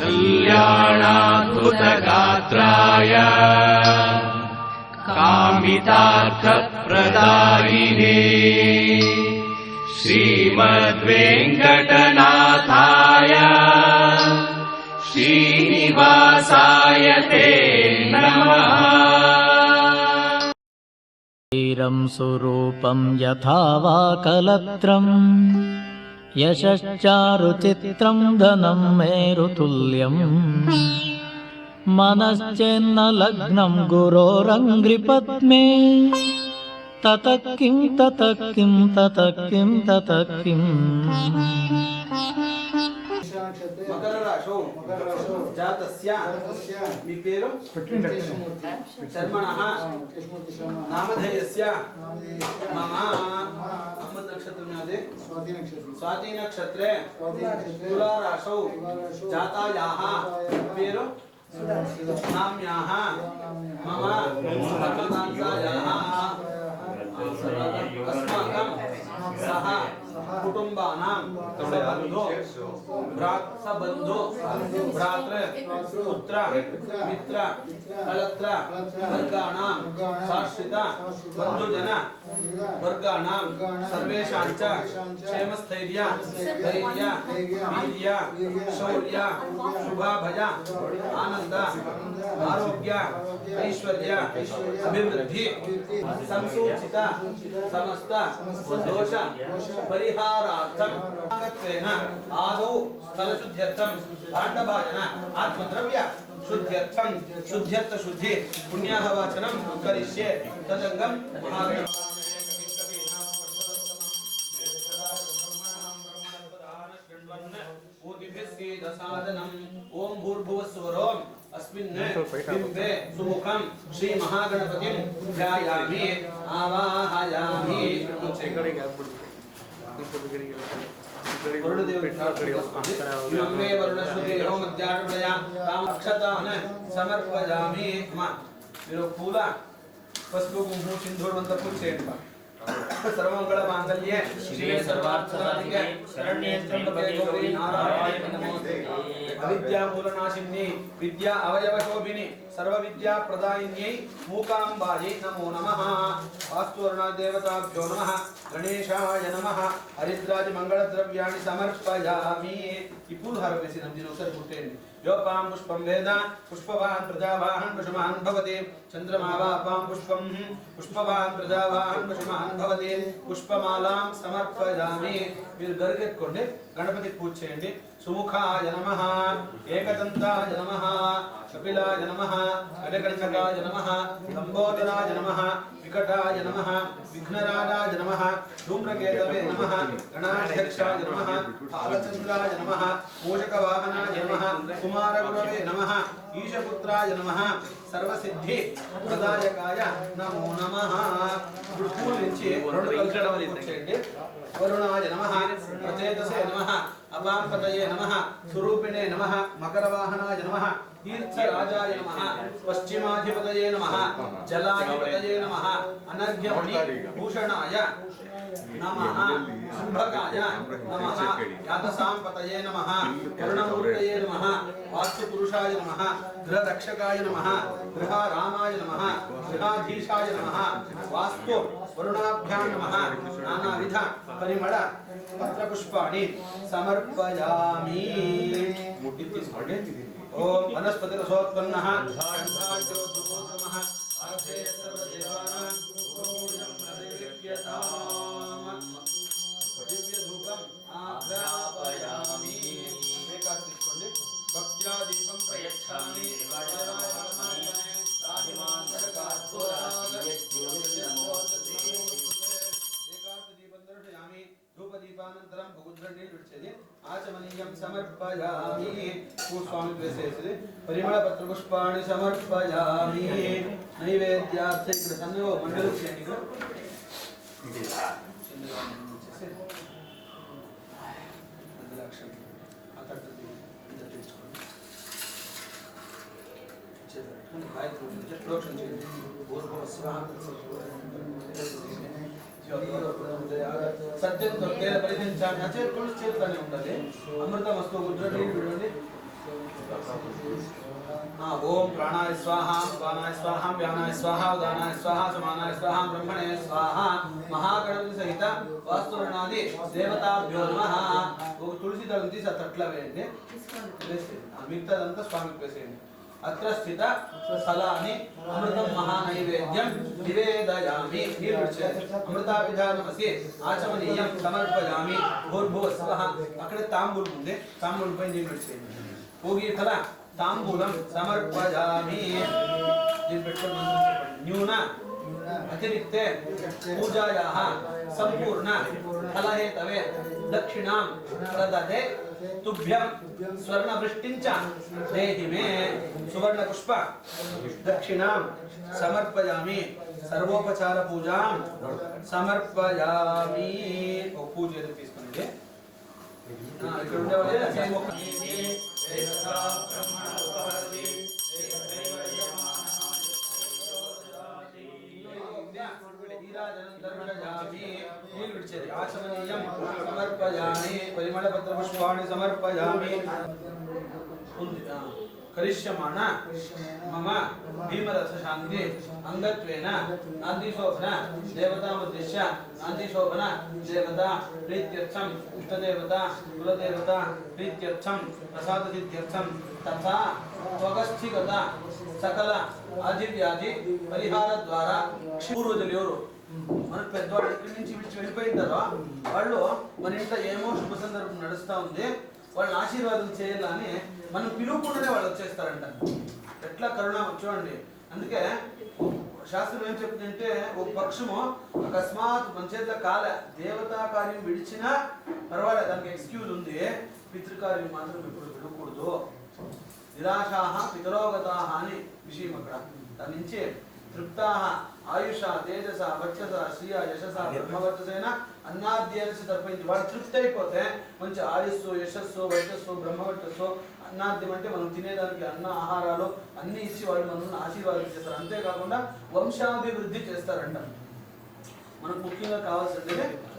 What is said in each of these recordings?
कल्याणाद्भुतगात्राय कामितार्थप्रदायिने श्रीमद्वेङ्कटनाथाय श्रीनिवासाय ते नमः। शरीरं स्वरूपं यथा वा कलत्रं यशश्चारुचित्रं धनं मेरुतुल्यं मनश्चेन्न लग्नं गुरोरङ्घ्रिपद्मे ततः किं ततः किं ततः किं ततः किम्। मकर राशौ जातस्य మీ పేరు శర్మణః నామధేయస్య మమ అమ్మ నక్షత్రం నాదే స్వాతి నక్షత్రే తులా రాశౌ జాతాయాః పేరు నామ్యాః మమ భర్తృదాంతాయాః अस्माकं सह कुटुंबानां बंधु भ्रातृ पुत्र मित्र कलत्र वर्गाणां शाश्रित बंधुजन वर्गाणां सर्वेषां च क्षेमस्थैर्य धैर्य वीर्य शौर्य शुभाभय आनंद आरोग्य ऐश्वर्य अभिवृद्धि संसूचित समस्त दोष परिहारार्थं आदौ स्थलशुद्ध्यर्थं भाण्डभाजन आत्मद्रव्य शुद्ध्यर्थं शुद्ध्यर्थ शुद्धि पुण्याहवाचनं करिष्ये तदंगं ओम भूर्भुवस्वरोम अस्मिन् बिम्बे सुमुखं श्री महागणपतिं ध्यायामि आवाहयामि। वरुणदेवमे वरुणश्रुतेः मध्यार्पया तामक्षतान् समर्पयामि। మీరు పూల పసుపు కుంకుమ సింధూరమంతా పూజ చేయండి। सर्वमंगल मांगल्ये शिवे सर्वार्थसाधिके शरण्ये त्र्यंबके गौरी नारायणी नमोस्तुते। अविद्या मूलनाशिन्यै विद्या अवयवशोभिनी सर्वविद्या प्रदायिन्यै मूकाम्बायै नमो नमः। वास्तुवर्ण देवताभ्यो नमः। गणेशाय नमः। हरिद्राज मंगलद्रव्याणि समर्पयामि। ఈ పూలు హారవేసి నందిని ఒకసారి పుట్టేయండి। योपां पुष्पं वेद पुष्पवान् प्रजावाहन् पशुमान् भवति। चन्द्रमावापां पुष्पं पुष्पवान् प्रजावाहन् पशुमान् भवति। पुष्पमालां समर्पयामि। మీరు గరిగెత్తుకోండి గణపతి పూజ చేయండి। सुमुखाय नमः एकदन्ताय नमः कपिलाय नमः गजकर्णकाय नमः लंबोदराय नमः विकटाय नमः विघ्नराजाय नमः धूम्रकेतवे नमः गणाध्यक्षाय नमः बालचन्द्राय नमः मूषकवाहनाय नमः कुमारगुरवे नमः ईशपुत्राय नमः सर्वसिद्धि प्रदायकाय नमो नमः। पूल నుంచి రెండు కలిసడవలు ఇచ్చేయండి। वरुणाय नमः प्रचेतसे नमः अपांपतये नमः स्वरूपिणे नमः मकरवाहनाय नमः तीर्थराजाय नमः पश्चिमाधिपतये नमः जलाधिपतये नमः अनर्घ्यमणि भूषणाय नमः शुभकाय नमः यातसांपतये नमः करुणमूर्तये नमः वास्तुपुरुषाय नमः गृहरक्षकाय नमः गृहरामाय नमः गृहाधीशाय नमः वास्तु वरुणाभ्यां नमः नानाविध परिमळ पत्रपुष्पाणि समर्पयामि। ओम वनस्पतिरसोत्पन्नः नमः आर्धे सर्वदेवानां पूजनं नैवेद्यताम् दिव्यधूपम् आघ्रापयामि। एकादशीकोंडि भक्त्या दीपं प्रयच्छामि धूपदीपानन्तरं भगुद्रण्ये विच्यते आचमनीयं समर्पयामि। पूस्वामि प्रेषयति परिमलपत्रपुष्पाणि समर्पयामि। नैवेद्यार्थे कृतन्यो मण्डलक्षेणिको सत्यं तत्तेन परिचिन्तामि अचेत् पुनश्चेतने उंडदि अमृतमस्तु उद्रणी विडंడి प्राणाय स्वाहा उदानाय स्वाहा व्यानाय स्वाहा उदानाय स्वाहा समानाय स्वाहा ब्रह्मणे स्वाहा महागणपति सहित वास्तुवर्णादि देवताभ्यो नमः ఒక తులసి దళం తీసి తట్ల వేయండి మిగతాదంతా స్వామికి వేసేయండి అత్ర స్థిత ఫలాని అమృతం మహానైవేద్యం నివేదయామి అమృతాభిధానమసి ఆచమనీయం సమర్పయామి భూర్భువస్వః అక్కడ తాంబూలం ఉంది తాంబూలం పై నీళ్ళు పెట్టేయండి భోగి ఫల తాంబూలం సమర్పయామి దీన్ని పెట్టుకొని మంత్రం చెప్పండి న్యూన अतिरिक्ते पूजायाः संपूर्ण फलहेतवे दक्षिणां प्रददे तुभ्यं स्वर्णवृष्टिं च देहि मे सुवर्णपुष्प दक्षिणां समर्पयामि सर्वोपचार पूजां समर्पयामि ओ पूजे తీసుకునండి ఇక్కడ ఉండే వాళ్ళే आचमनीयं समर्पयामि परिमलपत्रपुष्पाणि समर्पयामि करिष्यमाण मम भीमरस शांति अंगत्वेन नांदीशोभन देवतामुद्दिश्य नांदीशोभन देवता प्रीत्यर्थम इष्टदेवता कुलदेवता प्रीत्यर्थम प्रसादसिद्ध्यर्थम तथा त्वगस्थिगत सकल आदिव्याधि परिहार द्वारा పూర్వజులు ఎవరు మన పెద్దవాళ్ళు ఇక్కడి నుంచి విడిచి వెళ్ళిపోయింటారో వాళ్ళు మన ఇంట్లో ఏమో శుభ సందర్భం నడుస్తూ ఉంది వాళ్ళని ఆశీర్వాదం చేయాలని మనం పిలువకుండానే వాళ్ళు వచ్చేస్తారంట ఎట్లా కరుణ చూడండి అందుకే శాస్త్రం ఏం చెప్తుందంటే ఒక పక్షము అకస్మాత్ మన చేతిలో కాల దేవతా కార్యం విడిచినా పర్వాలేదు దానికి ఎక్స్క్యూజ్ ఉంది పితృకార్యం మాత్రం ఇప్పుడు విడకూడదు నిరాశాహ పితరోగతాహ అని విషయం అక్కడ దాని నుంచి తృప్తాహ ఆయుష తేజస వర్చస శ్రియ యశస బ్రహ్మవర్చసైన అన్నాద్యేన తర్పించి వాళ్ళు తృప్తి అయిపోతే మంచి ఆయుస్సు యశస్సు వర్చస్సు బ్రహ్మవర్చస్సు అన్నాద్యం అంటే మనం తినేదానికి అన్న ఆహారాలు అన్ని ఇచ్చి వాళ్ళు మనల్ని ఆశీర్వాదం చేస్తారు అంతేకాకుండా వంశాభివృద్ధి చేస్తారంట మనకు ముఖ్యంగా కావాల్సింది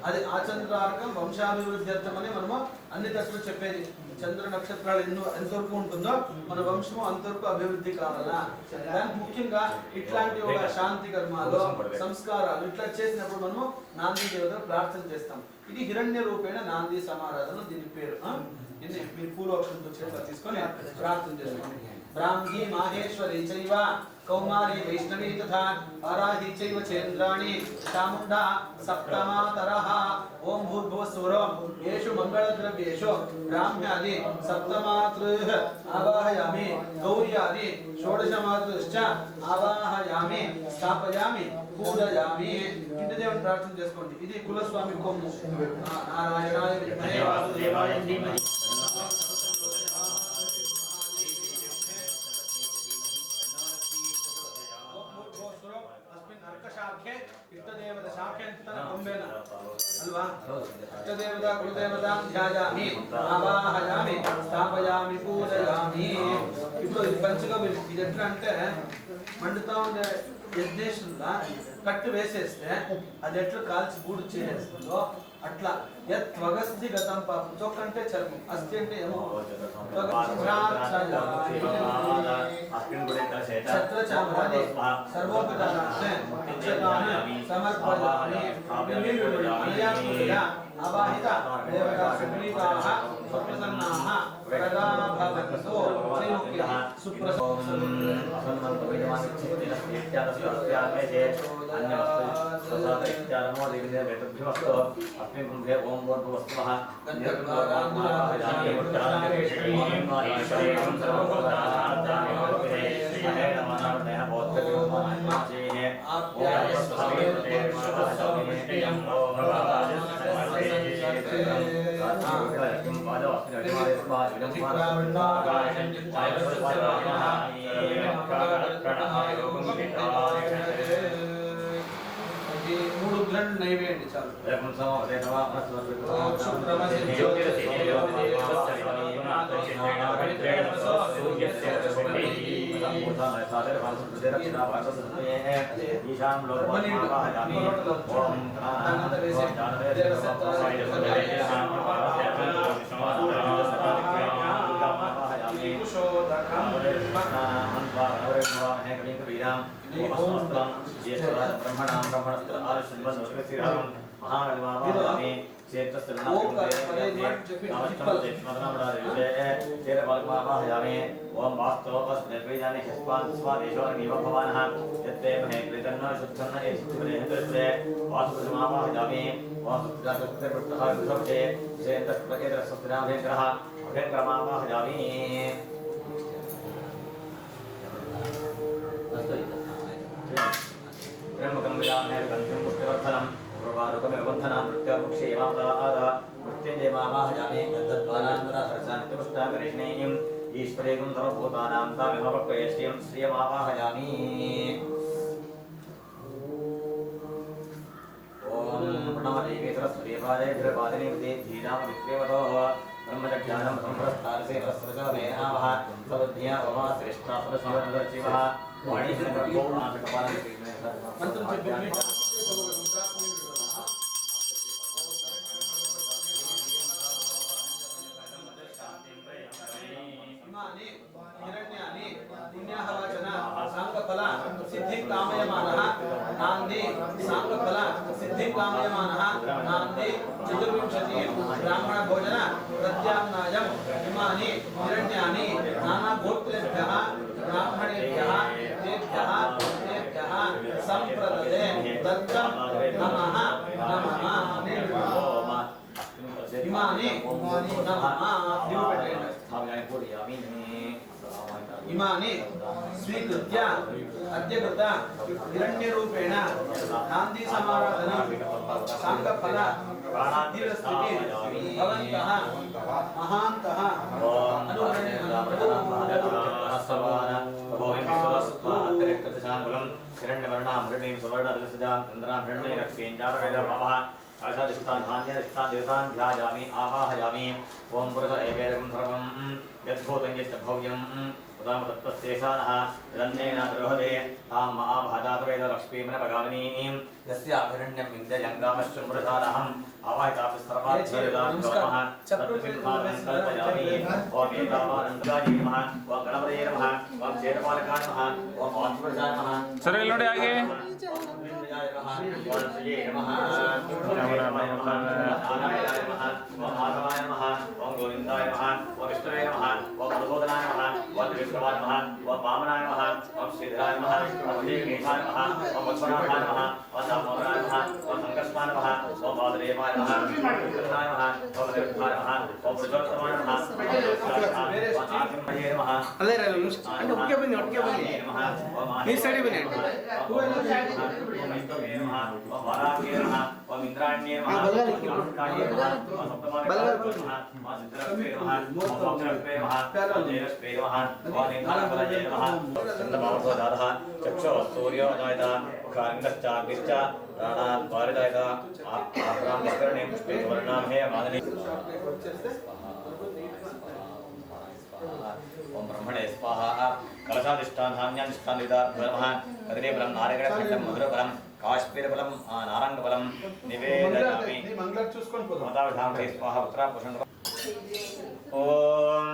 అది ఆచంద్రార్కం వంశాభివృద్ధి అర్థమని మనము అన్ని తట్లు చెప్పేది చంద్ర నక్షత్రాలు ఎంతవరకు ఉంటుందో మన వంశము అంతవరకు అభివృద్ధి కావాలా దానికి ముఖ్యంగా ఇట్లాంటి ఒక శాంతి కర్మాలు సంస్కారాలు ఇట్లా చేసినప్పుడు మనము నాంది దేవతను ప్రార్థన చేస్తాం ఇది హిరణ్య రూపేణ నాంది సమారాధన దీని పేరు ఇది మీరు పూర్వక్షంతో చేత తీసుకొని ప్రార్థన చేసుకోండి ब्राह्मी माहेश्वरी चैव कौमारी वैष्णवी तथा वाराही चैव चेन्द्राणि चामुण्डा सप्तमातरः ओम भूर्भुवस्सुवरों येषु मंगलद्रव्येषु ब्राह्म्यादि सप्तमातृः आवाहयामि गौर्यादि षोडशमातृश्च आवाहयामि स्थापयामि पूजयामि ఇంటి దేవుని ప్రార్థన చేసుకోండి ఇది కులస్వామి కొమ్ము నారాయణాయ విద్మహే వాసుదేవాయ ధీమహి इष्टदेवता शाखेन्तन कुंभेन अल्वा इष्टदेवता कुलदेवता ध्यायामि आवाहयामि स्थापयामि पूजयामि ఇప్పుడు పంచగవ్య ఇది ఎట్లా అంటే మండుతా ఉండే యజ్ఞేశ్వరులా కట్టు వేసేస్తే అది ఎట్లా కాల్చి బూడు చేసేస్తుందో అట్లా యత్వగస్తి గతం పాపం చొక్క అంటే చర్మం అస్థి అంటే ఏమో ఛత్రచామరాది సర్వోపచారాన్ని సమర్పయామి అవాహిత దేవతా సుప్రీతాః స్వప్రసన్నాః ప్రదా భవంతు శ్రీముఖ్యః మూడు గ్రంథ నైవేద్యం చాలు Pushodakam ओम वास्तवोपस निर्वीजानि हिस्पान् स्वादेशोर्निव भवानः यत्ते महे कृतन्न शुद्धन्न एष्टिवरेहतस्य वास्तुसमावाहयामि वास्तुजातस्य विषये सेन्द्रस्वकेन्द्रस्वस्तिनाभेन्द्रः अभेन्द्रमावाहयामि ब्रह्मकं विदामेव गन्धिं पुष्टिवर्धनम् पूर्वारुकमेवबन्धनां नृत्यमुक्षेमादाद मृत्युञ्जयमावाहयामि गन्धद्वारान्तरहर्षान्त्यपुष्टाकरेष्णीम् ईश्वरेगं सर्वभूतानां तामिहवक्वयश्रियं श्रियमावाहयामि ॐ प्रणवदेवी सरस्वतीपादे धीरपादिनी धीराम विक्रेवतो ब्रह्मज्ञानं संप्रस्तारसे वस्त्रजमेनावः सवद्ध्या वमा श्रेष्ठा सरस्वतीवः वाणीसंगर्भो नाटकपालनं हिरण्यानि पुण्याहवाचन सांगफल सिद्धिं कामयमानः नान्दी सांगफल सिद्धिं कामयमानः नान्दी चतुर्विंशति ब्राह्मण भोजन प्रत्याम्नायम् इमानि हिरण्यानि नाना गोत्रेभ्यः ब्राह्मणेभ्यः तेभ्यः संप्रददे तत्तं नमः नमः इमानि नमः इमानि स्वीकृत्य अद्यकृत हिरण्यरूपेण नान्दी समाराधनं सांगफल सिद्धिरस्ति भवन्तः महान्तः आशादिष्टान् धान्यादिष्टान् देवतान् ध्यायामि आवाहयामि ओम पुरुष एवेदं सर्वं यद्भूतं यच्च भव्यं उदाम तत्त्वस्तेषानः यदन्नेन द्रोहदे तां महाभाजातवेद लक्ष्मीमनपगामिनीं यस्याभिरण्यं विन्द्यजङ्गामश्च पुरुषादहम् आवाहितापि सर्वात्मरिदानमः तत्त्वपिन्भानं कल्पयामि ओम एतावानन्दाय नमः ओम गणपतये नमः ओम चेतपालकाय नमः ओम आत्मजाय नमः सर इल्लोडी आगे ओम गोविंदाय नमः ओम विष्णुवे नमः ओम मधुसूदनाय नमः ओम विष्णुवाय नमः ओम वामनाय नमः ओम श्रीधराय नमः ओम श्रीकेशाय नमः ओम वत्सनाथाय नमः ओम दामोदराय नमः ओम संकर्षणाय नमः ओम वासुदेवाय नमः ओम कृष्णाय नमः ओम देवताय नमः ओम पुरुषोत्तमाय नमः ओम आत्मये नमः अरे అంటే ఒకే బని नमः ओम మీ సైడ్ బని ओम विष्णुवे नमः ओम वाराह्ये नमः ओम इंद्राण्ये नमः ओम काये नमः ओम सप्तमाय नमः ओम सिद्धरस्वे नमः ओम मोक्षरस्वे नमः ओम जयरस्वे नमः ओम निधानफलये नमः चन्द्रमासो जातः चक्षुः सूर्यो जायत मुखारङ्गश्चाग्निश्च प्राणात् पारिजायत आभ्रां विकरणे पुष्पे सुवर्णामहे मादने ओम ब्रह्मणे स्वाहा कलशाधिष्ठान धान्याधिष्ठान नमः कदलीफलं नारायणफलं मधुरफलं काश्मीरफलं नारङ्गफलं निवेदयामि మంగళ చూసుకొని పోదాం माताविधामहे स्वाहा पुत्रा पुरुषं ओम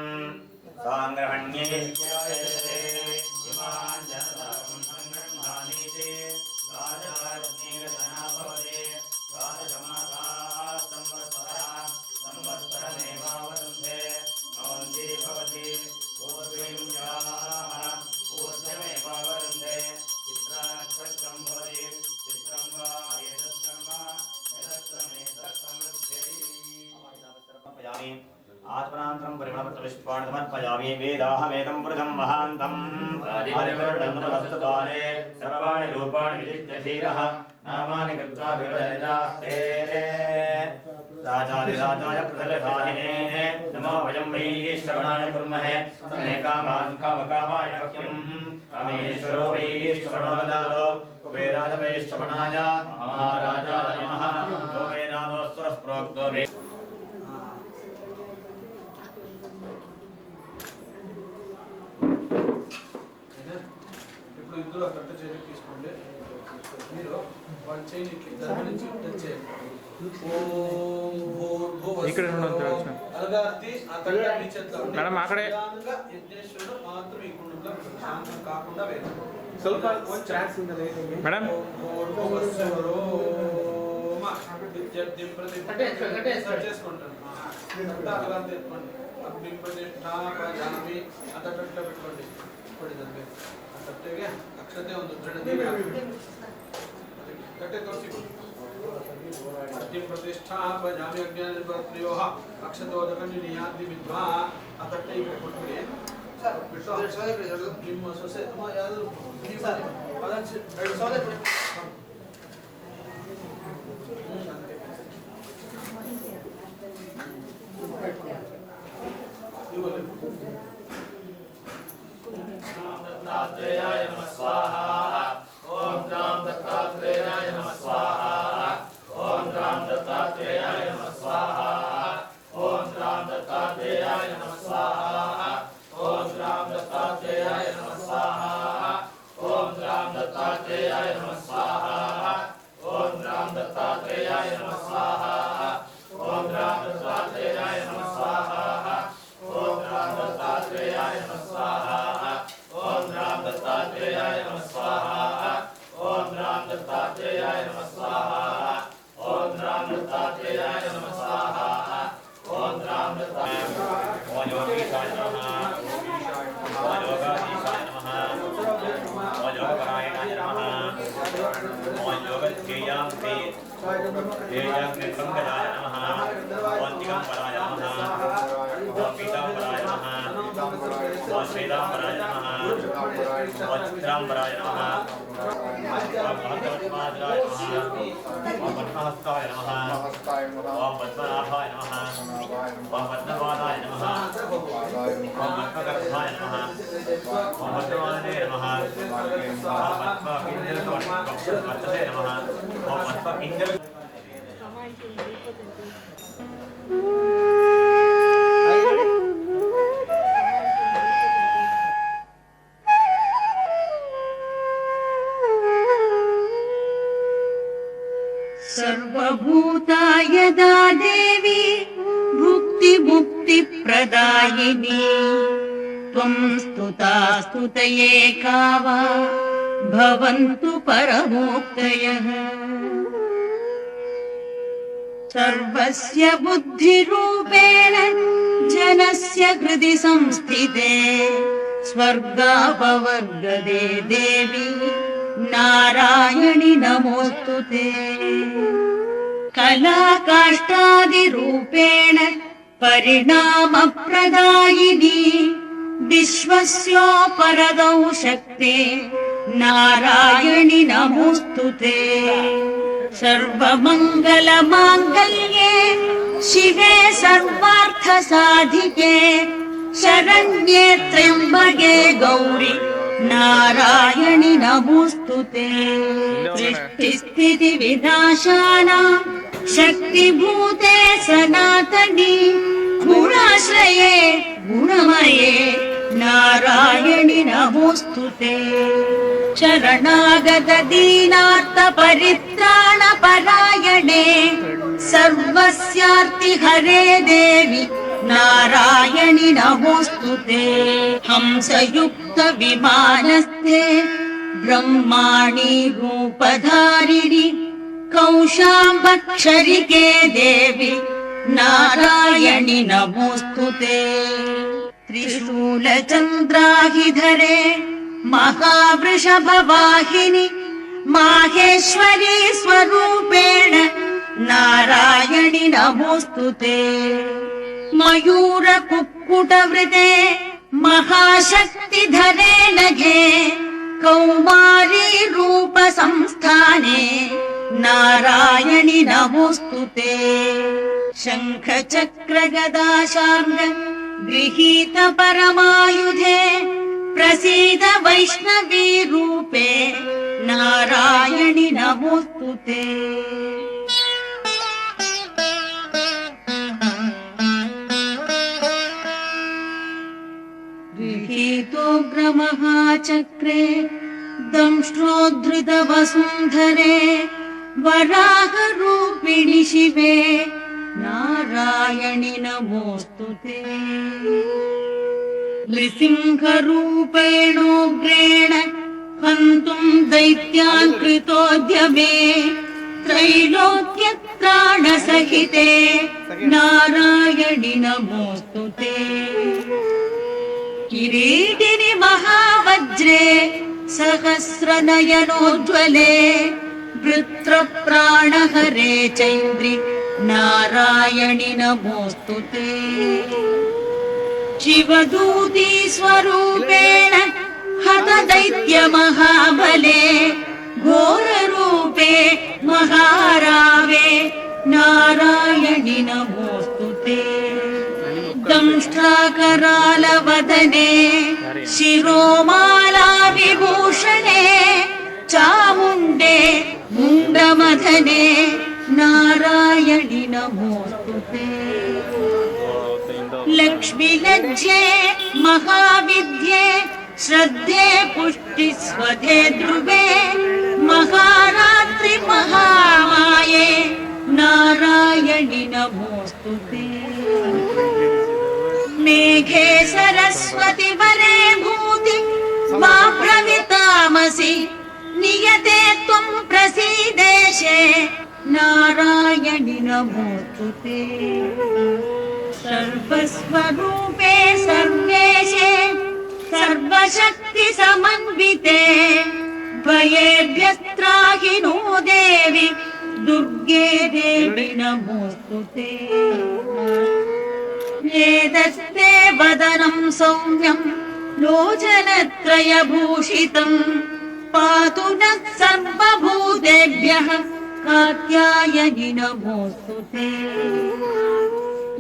सांग्रहण्ये इमान् जनतां संग्रह्णानीते राजाज्ञेरजना भवते राजजमाता संवत्सरः संवत्सरमेवावरुन्धे नवन्ति भवति पूर्वीं याः पूर्वमेवावरुन्धे चित्रानक्षत्रं भवति चित्रं वा एतत्कर्म समर्पयामि आत्मनान्तरं परिमलपत्रपुष्पाणि समर्पयामि वेदाहमेतं पुरुषं महान्तं आदिवर्णनमस्तकाले सर्वाणि रूपाणि विजित्य धीरः नामानि कृत्वा विरजनिजास्ते राजाधिराजाय प्रथलधारिणे नमो वयं वै श्रवणाय कुर्महे समे कामान् कामकामाय वक्यं कामेश्वरो वै श्रवणो ददातो कुबेराय वै श्रवणाय महाराजाय नमः यो वेदानोऽस्वरः प्रोक्तो वे ఇప్పుడు ఇందులో కట్ట చేసి తీసుకోండి మీరు వాళ్ళ చేయి ఇట్లా నుంచి టచ్ చేయండి ఓం భూర్భువస్సుః ఇక్కడ నుండి వచ్చాను. అలగార్తి ఆ కట్ట మీ చేతిలో ఉంది మేడం, అక్కడే. నిదానంగా యజ్ఞేశ్వరుడు మాత్రం ఇక్కడ శాంతం కాకుండా వేరు ಸ್ವಲ್ಪ ಒಂದು ಚಾನ್ಸ್ ಇದೆ ಮೇಡಮ್ చేసుకుంటాను అగ్ని ప్రతిష్టాపయామి అతట్లో పెట్టుకోండి అట్టగా అక్షతే ಒಂದು కట్టే తోసి అగ్ని ప్రతిష్టాపయామి అజ్ఞానప్రయోహ అక్షతోదకని నియాది విద్వా అతట్టే ఇక్కడ కొట్టుకుని ಬಿಟ್ಟು ನಿಮ್ಮ ಸೊಸೆ ಯಾವುದು दत्तात्रेयाय नमः स्वाहा ओम राम दत्तात्रेयाय नमः स्वाहा ओम राम दत्तात्रेयाय नमः स्वाहा ओम राम दत्तात्रेयाय नमः स्वाहा ओम राम दत्तात्रेयाय नमः स्वाहा ओम राम दत्तात्रेयाय नमः स्वाहा ओम राम दत्तात्रेयाय नमः स्वाहा ओम राम दत्तात्रेयाय नमः स्वाहा ओम राम दत्तात्रेयाय नमः स्वाहा ओम राम दत्तात्रेयाय नमः स्वाहा ओम राम दत्तात्रेयाय नमः स्वाहा ओम राम दत्तात्रेयाय नमः स्वाहा ओम राम दत्तात्रेयाय योगीशाय नमः ओम योगाधीशाय नमः ओम योगपरायणाय नमः ओम योगज्ञेयांते ध्येयाग्निपङ्कजाय नमः ओम दिगम्बराय नमः ओम पीताम्बराय नमः ओम श्वेताम्बराय नमः ओम चित्राम्बराय नमः ओम भगवत्पादाय नमः ओम पद्महस्ताय नमः ओम पद्मनाभाय नमः ओम पद्मपादाय नमः ओम पद्मगर्भाय नमः ओम पद्मवाहने नमः ओम पद्मकिञ्जलवर्तते नमः ओम पद्मकिञ्जल सर्वभूता यदा देवी भुक्तिमुक्तिप्रदायिनी त्वं स्तुता स्तुतये का वा भवन्तु परमोक्तयः सर्वस्य बुद्धिरूपेण जनस्य हृदि संस्थिते स्वर्गापवर्गदे देवी नारायणि नमोस्तुते कलाकाष्ठादिरूपेण परिणामप्रदायिनी विश्वस्योपरदौ शक्ते नारायणि नमोस्तुते सर्वमङ्गलमाङ्गल्ये शिवे सर्वार्थसाधिके शरण्ये त्र्यम्बके गौरि नारायणि नमोस्तुते सृष्टिस्थितिविनाशानां शक्तिभूते सनातनी गुणाश्रये गुणमये नारायणि नमोस्तुते शरणागत दीनार्थ परित्राण परायणे सर्वस्यार्तिहरे देवी नारायणि नमोस्तुते हंसयुक्त विमानस्थे ब्रह्माणि रूपधारिणि कौशाम्बक्षरिके देवी नारायणि नमोस्तुते त्रिशूलचन्द्राहिधरे महावृषभवाहिनि माहेश्वरी स्वरूपेण नारायणि नमोस्तुते मयूरकुक्कुटवृते महाशक्तिधरे नघे कौमारी रूपसंस्थाने नारायणि नमोस्तुते शङ्खचक्रगदाशार्ङ्ग गृहीत परमायुधे प्रसीद वैष्णवी रूपे नारायणि नमोस्तुते गृहीतोग्रमहाचक्रे दंष्ट्रोद्धृतवसुन्धरे वराहरूपिणि शिवे नारायणि नमोस्तुते नृसिंहरूपेणोग्रेण हन्तुम् दैत्यान् कृतोद्यमे त्रैलोक्यत्राणसहिते नारायणि नमोऽस्तु ते। किरीटिनि महावज्रे सहस्रनयनोज्ज्वले वृत्रप्राणहरे चैन्द्रि नारायणि नमोऽस्तु ते। शिवदूती स्वरूपेण हतदैत्यमहाबले घोररूपे महारावे नारायणि नमोऽस्तु ते। दंष्ट्राकरालवदने शिरोमालाविभूषणे चामुण्डे मुण्डमथने नारायणि नमोऽस्तु ते। लक्ष्मीलज्जे महाविद्ये श्रद्धे पुष्टिस्वधे ध्रुवे महारात्रि महामाये नारायणि नमोऽस्तु ते। मेघे सरस्वति वरे भूति मा प्रवितामसि नियते त्वं प्रसीदेशे नारायणि नमोऽस्तु ते। सर्वस्वरूपे सर्वेशे सर्वशक्तिसमन्विते भयेभ्यस्त्राहि नो देवि दुर्गे देवि नमोऽस्तु ते। एतस्ते वदनं सौम्यं लोचनत्रयभूषितं पातु नः सर्वभूतेभ्यः कात्यायनि नमोऽस्तु ते।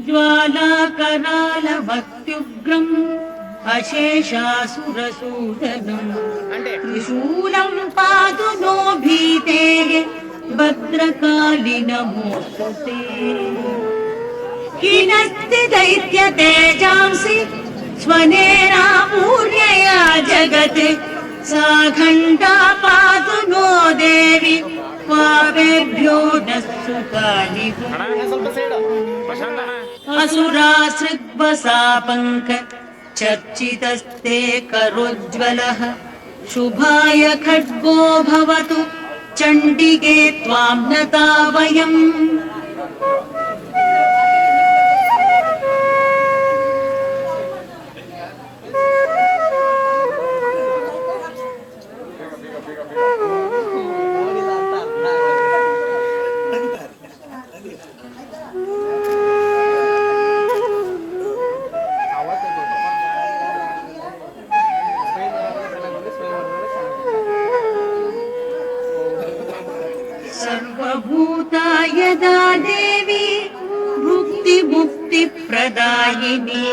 ज्वालाकरालवत्युग्रम् अशेषासुरसूदनम् त्रिशूलं पातु नो भीतेः भद्रकाली नमोऽस्तु ते। किनस्ति दैत्य तेजांसि स्वनेनापूर्यया जगत् सा घण्टा पातु नो देवि पापेभ्यो नः सुखानि। असुरासृग्वसापङ्क चर्चितस्ते करोज्ज्वलः शुभाय खड्गो भवतु चण्डिके त्वां नता वयम्। सर्वभूतायदा देवी भुक्तिमुक्तिप्रदायिनी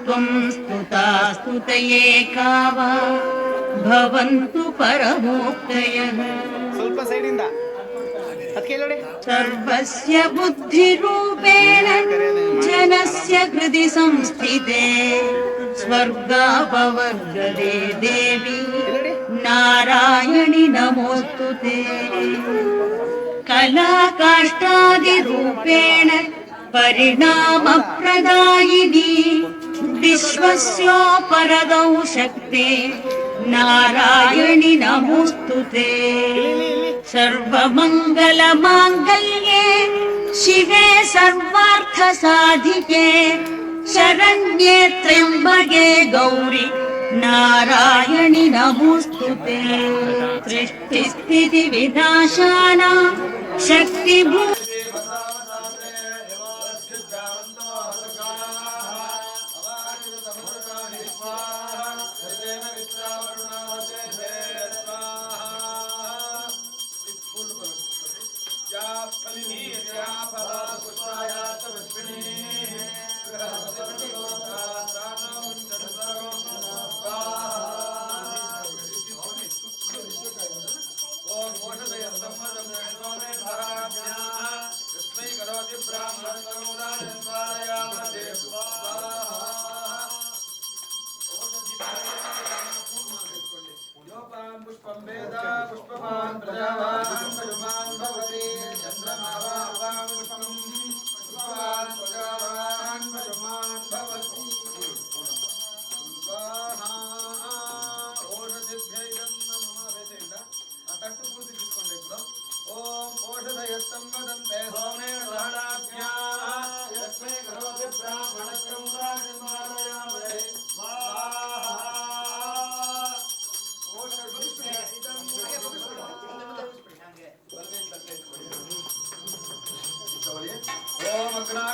त्वं स्तुता स्तुतये का वा भवन्तु परमोक्तयः। सर्वस्य बुद्धिरूपेण जनस्य हृदि संस्थिते स्वर्गापवर्गदे देवी नारायणि नमोऽस्तु ते। कलाकाष्ठादिरूपेण परिणामप्रदायिनी विश्वस्योपरदौ शक्ते नारायणि नमोऽस्तु ते। सर्वमङ्गलमाङ्गल्ये शिवे सर्वार्थसाधिके शरण्ये त्र्यम्बके गौरि नारायणि नमोऽस्तु ते। सृष्टिस्थितिविनाशानां शक्तिभू ओम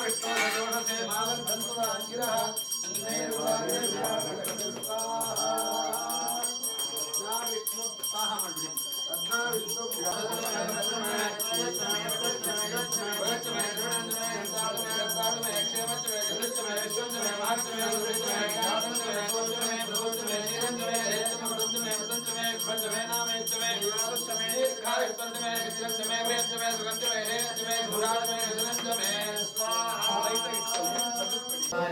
विष्णु दोषसे मागन्धन्वराङ्गिरः विष्णु स्वाहा मंडली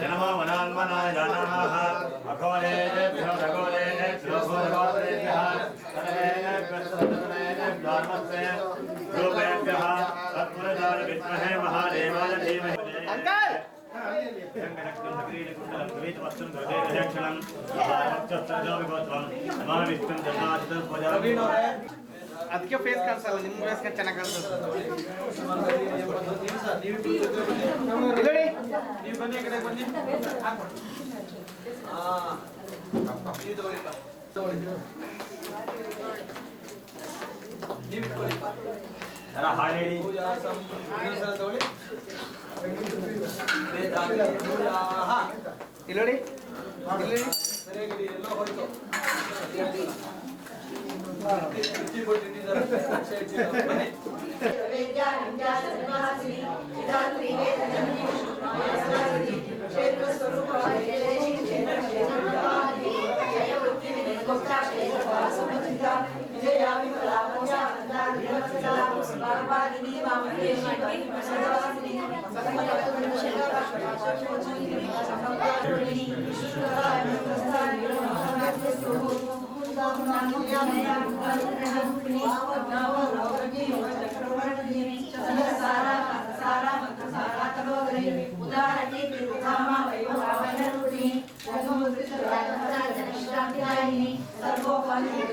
नमो वनान्मनाय नमः अघोरेभ्यो रघोरेभ्यो भूर्भुवेभ्यः सर्वेभ्यः रूपेभ्यः तत्पुरुषाय विद्महे महादेवाय धीमहि अंकल ಅದಕ್ಕೆ ಫೇಸ್ ಕಾಣಿಸಲ್ಲ ನಿಮ್ಮ ಫೇಸ್ ಚೆನ್ನಾಗಿ ಕಾಣಿಸುತ್ತೆ ನೀವು ಬನ್ನಿ ಈ ಕಡೆ ಬನ್ನಿ ನೀವು ತಗೊಳ್ಳಿಪ್ಪ ನೀವು ಇಟ್ಕೊಳ್ಳಿಪ್ಪ ಪೂಜಾ ಸಂಪೂರ್ಣ ತಗೊಳ್ಳಿ ಇಲ್ಲಿ ಸರಿಯಾಗಿ ಎಲ್ಲ ಹೋಯ್ತು ಬನ್ನಿ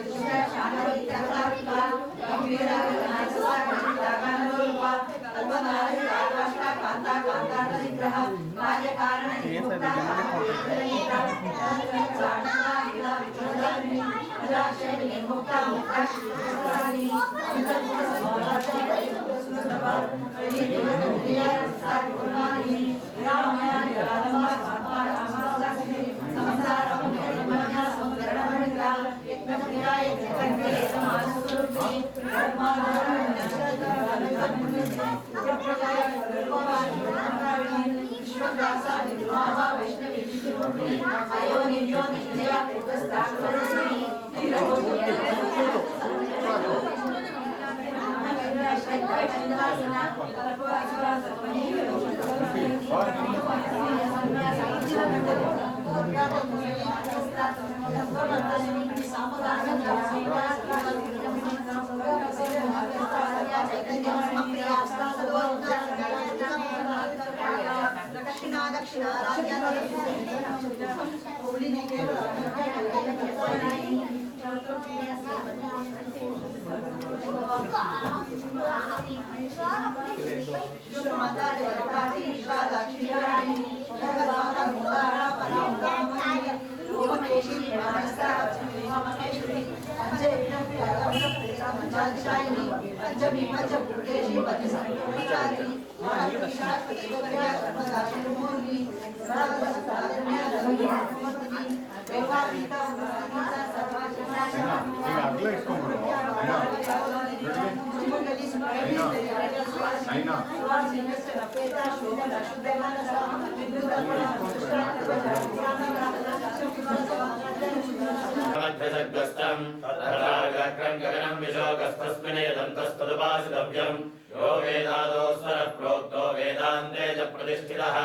यो वेदादोस्वर प्रोक्तो वेदान्ते च प्रतिष्ठितः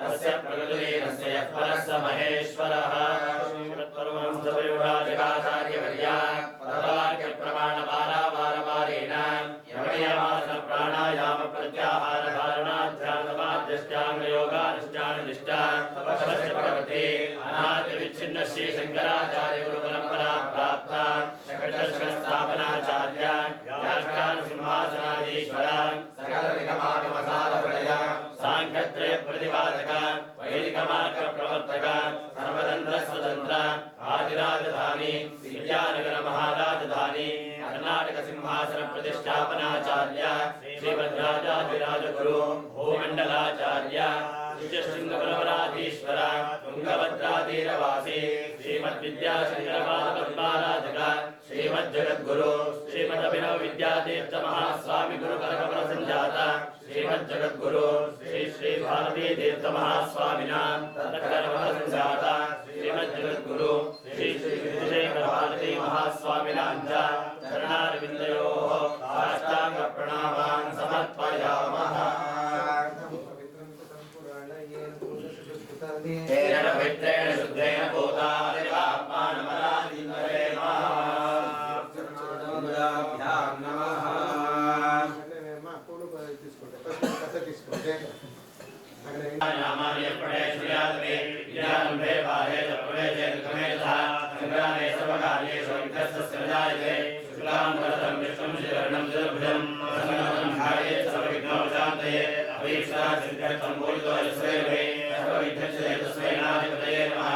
तस्य प्रकृतिलीनस्य यः परः स महेश्वरः जगाचार्यवर्या पदवाक्यप्रमाणपारावारवारेण यमनियमासन प्राणायाम प्रत्याहार धारणाध्यानमाद्यष्टाङ्गयोगानुष्ठाननिष्ठा तपस्य भगवते अनादिविच्छिन्न श्री शंकराचार्य गुरुपरम्परा प्राप्ता शकटस्थापनाचार्य सिंहासनाधीश्वर सकल निगमागमसारप्रलय सांख्यत्रय प्रतिपादक वैदिक मार्ग प्रवर्तक सर्वतंत्र स्वतंत्र आदिराजधानी विद्यानगर महाराजधानी कर्नाटक सिंहासन प्रतिष्ठापनाचार्य श्रीभद्राजाधिराज गुरु भूमंडलाचार्य विद्याशंकरपादपद्माराधक श्रीमज्जगद्गुरु श्रीमदभिनव विद्यातीर्थ महास्वामी गुरुकरकमल संजाता श्रीमज्जगद्गुरु श्री श्री भारती तीर्थ महास्वामिना तत्करकमल संजाता श्रीमज्जगद्गुरु श्री श्री विजयकर भारती महास्वामिना चरणारविन्दयोः साष्टांग प्रणामान् समर्पयामः। तेन पवित्रेण शुद्धेन भूतादिवात्मानमरादिन्दरेम नामानि प्रणेश्वर्यादवे विद्यारम्भे बाहे प्रवेशे दुःखमेधः संग्रामे सर्वकार्येषु विघ्नस्तस्य न जायते शुक्लां वरदं विष्णुं शरणं चतुर्भुजं प्रसन्नं ध्यायेत् सर्वविघ्नोपशान्तये अभीष्टा सिद्ध्यर्थं पूजितो यस्वैर्वे सर्वविघ्नस्य तस्मै नाधिपतये नमः।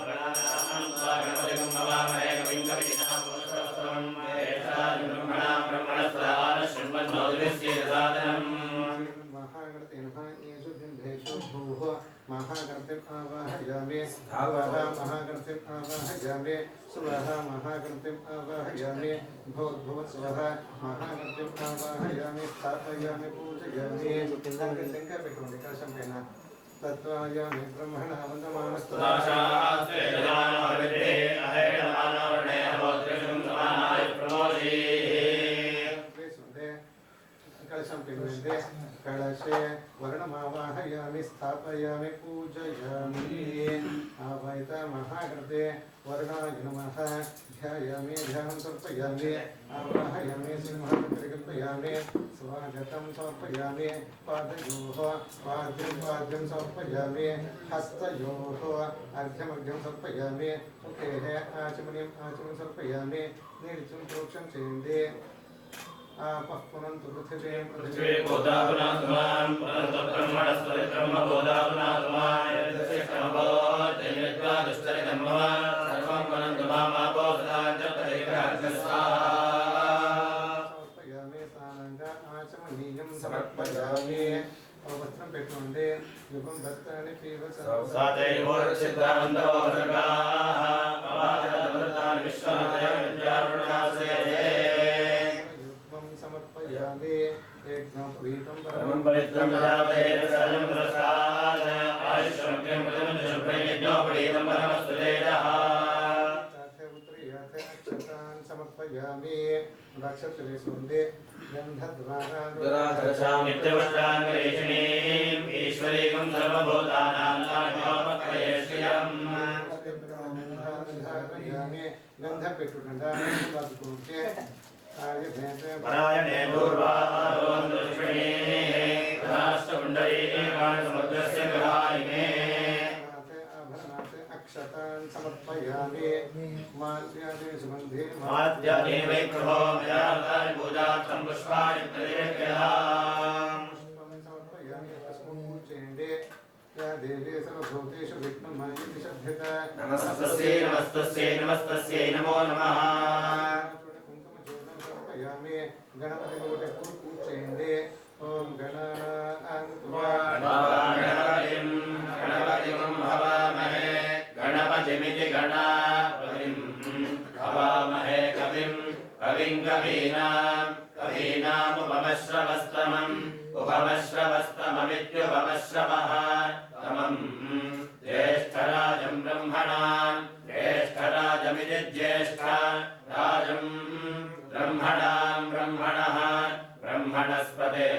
गणानां त्वा गणपतिं नमामहे कविं कवीनां पुष्पस्तमं ब्रह्मणां ब्रह्मणस्पदान शृण्वन्नोदिभिस्य साधनम्। महागणपतिम् आवाहयामि स्वाहा महागणपतिम् आवाहयामि स्वाहा महागणपतिम् आवाहयामि भूर्भुवः स्वाहा महागणपतिम् आवाहयामि स्थापयामि पूजयामि शंकर पेट्टुकोंडि कलशं पैन तत्त्वायामि ब्रह्मणा वन्दमानस्तु कलशं पिबन्ते कलशे वर्णमावाहयामि स्थापयामि पूजयामि आवाहित महागणपते वर्णाय नमः ध्यायामि ध्यानं समर्पयामि आवाहयामि सिंहं परिकल्पयामि स्वागतं समर्पयामि पादयोः पाद्यं समर्पयामि हस्तयोः अर्घ्यमर्घ्यं समर्पयामि मुखेः आचमनीयम् आचमनं समर्पयामि निर्जुं प्रोक्षं चेन्दे पक्वनन्तु पृथिवी बोधापुनात्मान् पुनर्ब्रह्मणस्पति ब्रह्मबोधापुनात्मान् यद्यक्षमभोजयद्वा दुष्टरितम्मवान् सर्वं पुनन्तु मामापो समर्पयामि सानन्द आचमनीयं समर्पयामि वस्त्रं पेट्टुकोंडि युगं भक्तानि सादैवोर्चित्रावन्दो सर्गाः अवादरमृतान् विश्वनाथयविद्यारुणासे समर्पयामि एकं पवित्रं परमं पवित्रं प्रजापते सर्वं प्रसाद आयुष्यं प्रजनं शुभ्रयज्ञोपवीतं परमस्तु तेजः उत्तरीयाथे अक्षतान् समर्पयामि नक्षत्रे सुन्दे गन्धद्वारां नित्यवस्त्राङ्गलेशिनीम् ईश्वरीकं सर्वभूतानां नामोपकरेष्यम् गन्धपेट्टुकोंडि परायणे पूर्वारों दक्षिणे राष्ट्रकुंडली समुद्रस्य ग्रहायिने अक्षतान् समर्पयामि माल्यादि सुगन्धे माद्यानि वैप्रभो मयातानि पूजार्थं पुष्पाणि प्रतिवेदयामि समर्पयामि तस्मै पूजयन्ते या देवी सर्वभूतेषु विघ्नमयि शब्दता नमस्तस्यै नमस्तस्यै नमस्तस्यै नमो नमः समर्पयामि गणपति पूजयन्ते ओम गणपतिं हवामहे गणपतिमिति गणापतिं हवामहे कविं कवीनामुपमश्रवस्तममित्युपमश्रवः तमं ज्येष्ठराजं ज्येष्ठराजमिति ज्येष्ठराजं ब्रह्मणः ब्रह्मणस्पते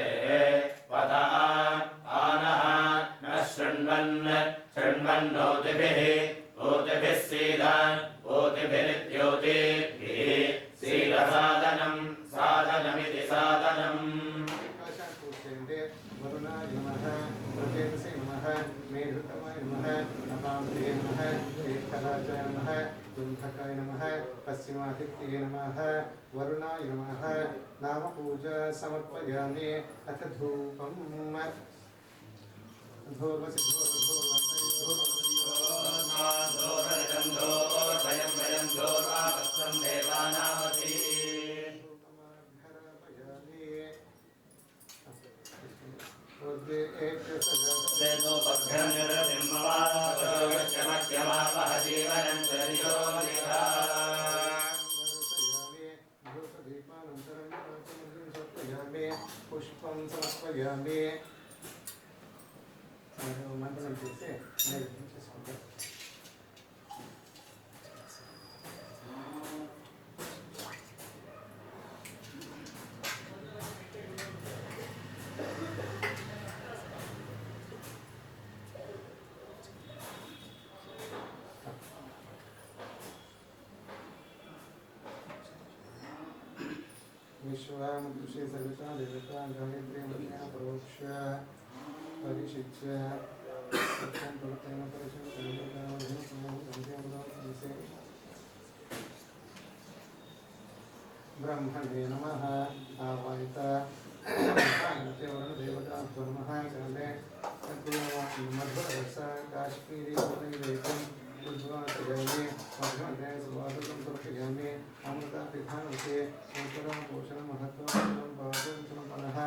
पदा आनः न शृण्वन्नोतिभिः ओतिभिरित्योतिभिः साधनमिति साधनम् वरुणाय नमः प्रतेजसे नमः मेरुतमाय नमः नपाम्बे नमः ज्येष्ठराजाय नमः कुण्ठकाय नमः पश्चिमादित्ये नमः वरुणाय नमः नाम पूजा समर्पयामि अथ धूपम् देवो पद्भ्यं निरतिं ममावशो यच्चमक्यमावहजीव पुष्पं समर्पयामि मंत्रं చేసి నైవేద్యం చేసుకుంటాం विश्वामुषे सर्वता देवता गायत्री मंत्र प्रोक्ष परिशिष्य सत्यं प्रवर्तन परिशं सर्वदावधि संसे ब्रह्मणे नमः आवाहित वरुण देवता ब्रह्मः काले मध्वरस काश्मीरी वैवेकं उद्वासयामि मध्वदे सुवासं समर्पयामि अमृता पिधानसे उत्तरं पोषणं महत्वं भावं समर्पणः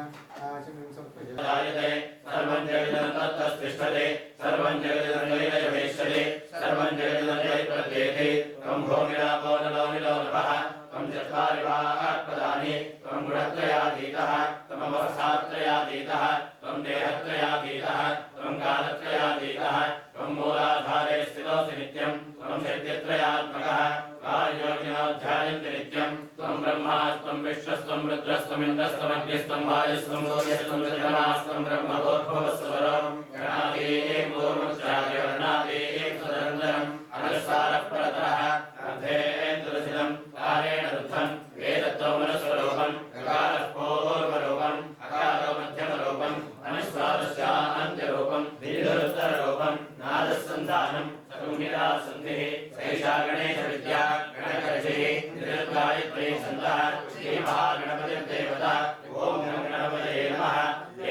आचमनं समर्पयामि जायते सर्वं जगदं तत्तस्तिष्ठते सर्वं जगदं लयवेश्यते सर्वं जगदं लयप्रत्येते त्वं भूमिरापो नलो निलोनभः त्वं चत्वारि वाक्पदानि त्वं गुणत्रयातीतः त्वमवस्थात्रयातीतः त्वं देहत्रयातीतः त्वं कालत्रयातीतः त्वं मूलाधारे स्थितोऽसि नित्यं त्वं शक्तित्रयात्मकः कार्योगिनोऽध्यायन्ति नित्यं त्वं ब्रह्मा त्वं विश्वस्त्वं रुद्रस्त्वं इन्द्रस्त्वमग्निस्त्वं वायुस्त्वं सूर्यस्त्वं चन्द्रमास्त्वं ब्रह्मभूर्भुवस्वरं गणादीं पूर्वमुच्चार्यवर्णादीं सदनन्दरम् अनुस्वारः परतरः अर्धेन्दुरसिदं कारेण रुद्धं वेदत्वमनुस्वरूपं गकारः पूर्वरूपम् अकारो मध्यमरूपम् अनुस्वारस्यान्त्यरूपं दीर्घोत्तररूपं नादस्सन्धानं सकुंहिता सन्धिः सैषा गणेशविद्या गणकर्षिः निर्गायत्री छन्दः श्रीमहागणपतिर्देवता ॐ नमो गणपतये नमः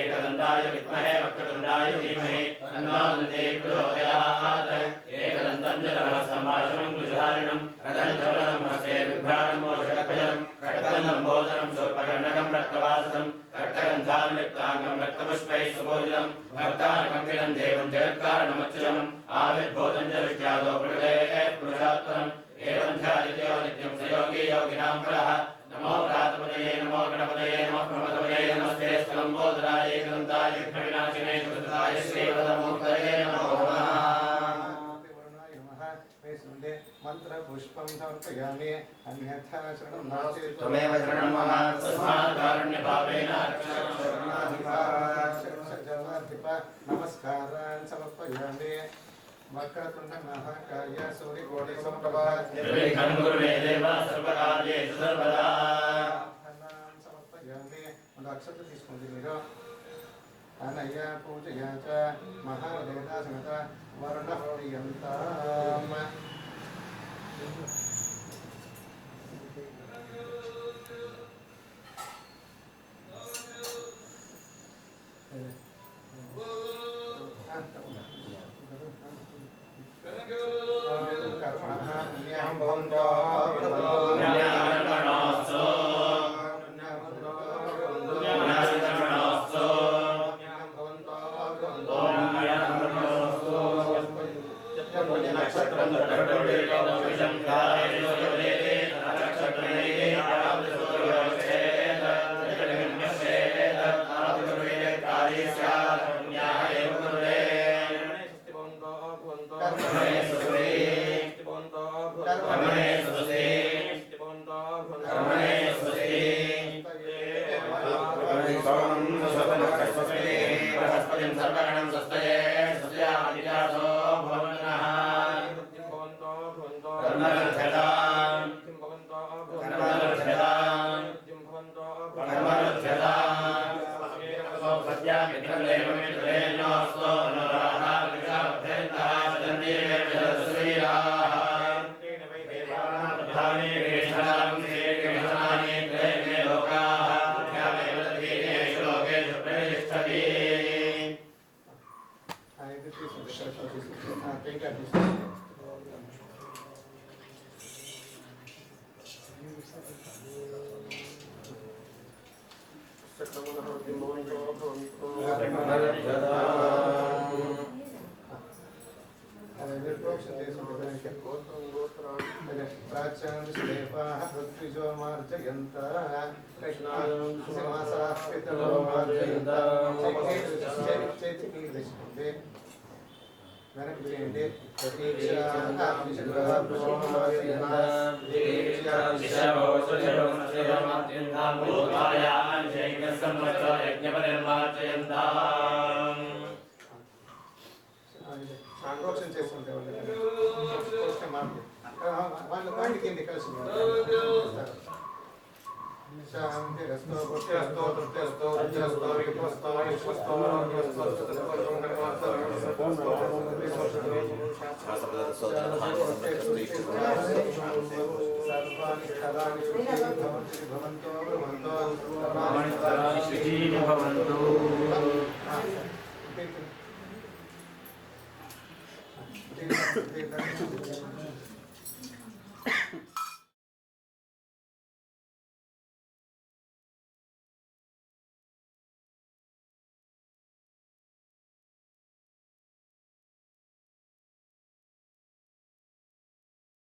एकदन्ताय विद्महे वक्रतुण्डाय धीमहि तन्नो दन्ते प्रचोदयात् एकदन्तं जलहस्तमाशमं कुशधारिणं रदन्तवरदं हस्ते बिभ्राणं मोषकभजं रक्तलम्बोदरं शूर्पकर्णकं रक्तवाससं रक्तगन्धानुलिप्ताङ्गं रक्तपुष्पैः सुपूजितं भक्तानुकम्पितं देवं जगत्कारणमच्युतम् आविर्भूतं च विख्यातो प्रकृतेः पुरुषात्परम् एवं ध्यायते नित्यं स योगी योगिनां परः नमो व्रातपतये नमो गणपतये नमः प्रमदपतये नमस्ते स्थलम्बोदराय एकदन्ताय विघ्नविनाशिने सुकृताय श्रीवरदमूर्तये नमो नमः मंत्र पुष्पं समर्पयामि अन्यथा शरणं नास्ति त्वमेव शरणं मम तस्मात् कारुण्यभावेन नमस्कारान् समर्पयामि वक्रतुण्ड महाकाय सूर्यकोटि समप्रभा निर्विघ्नं कुरु मे देव सर्वकार्येषु सर्वदा समर्पयामि अक्षत తీసుకుంది మీరు అనయ పూజయా చ మహాదేవతా సమేత వరుణ ప్రియంతాం प्राच्यं पृथ्वीजो मार्जयन्त कृष्णां समासाः पितरो मार्जयन्त चैत्य వెనక్కి చేయండి సంకోచం చేస్తుంటే వాళ్ళు వాటికి కలిసి శాంతి రస్తో పుత్రస్తో తృప్తిస్తో విద్యస్తో విపుస్తో విశ్వస్తో సర్వాణి స్థలాని భవంతో భవంతో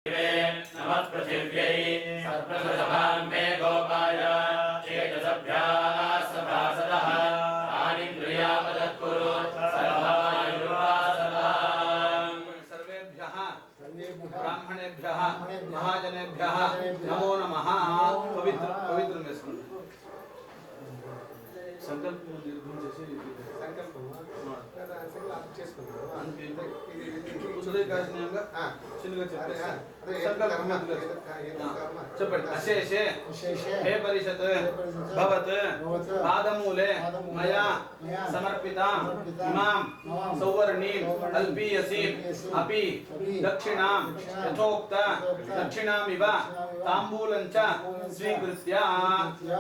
नमः पृथिव्यै सर्वसभाम्बे गोपाय चेतसभ्याः सभासदः आनिन्द्रियावदत्कुरु सर्वायुर्वासदाम् सर्वेभ्यः ब्राह्मणेभ्यः महाजनेभ्यः नमो नमः पवित्र में सुन संकल्प చెప్పండి అశేషే హే పరిషత్ భవత్ పాదమూలే మయా సమర్పితాం ఇమాం సౌవర్ణీం అల్పీయసీం అపి దక్షిణాం యథోక్త దక్షిణామివ తాంబూలం చ స్వీకృత్య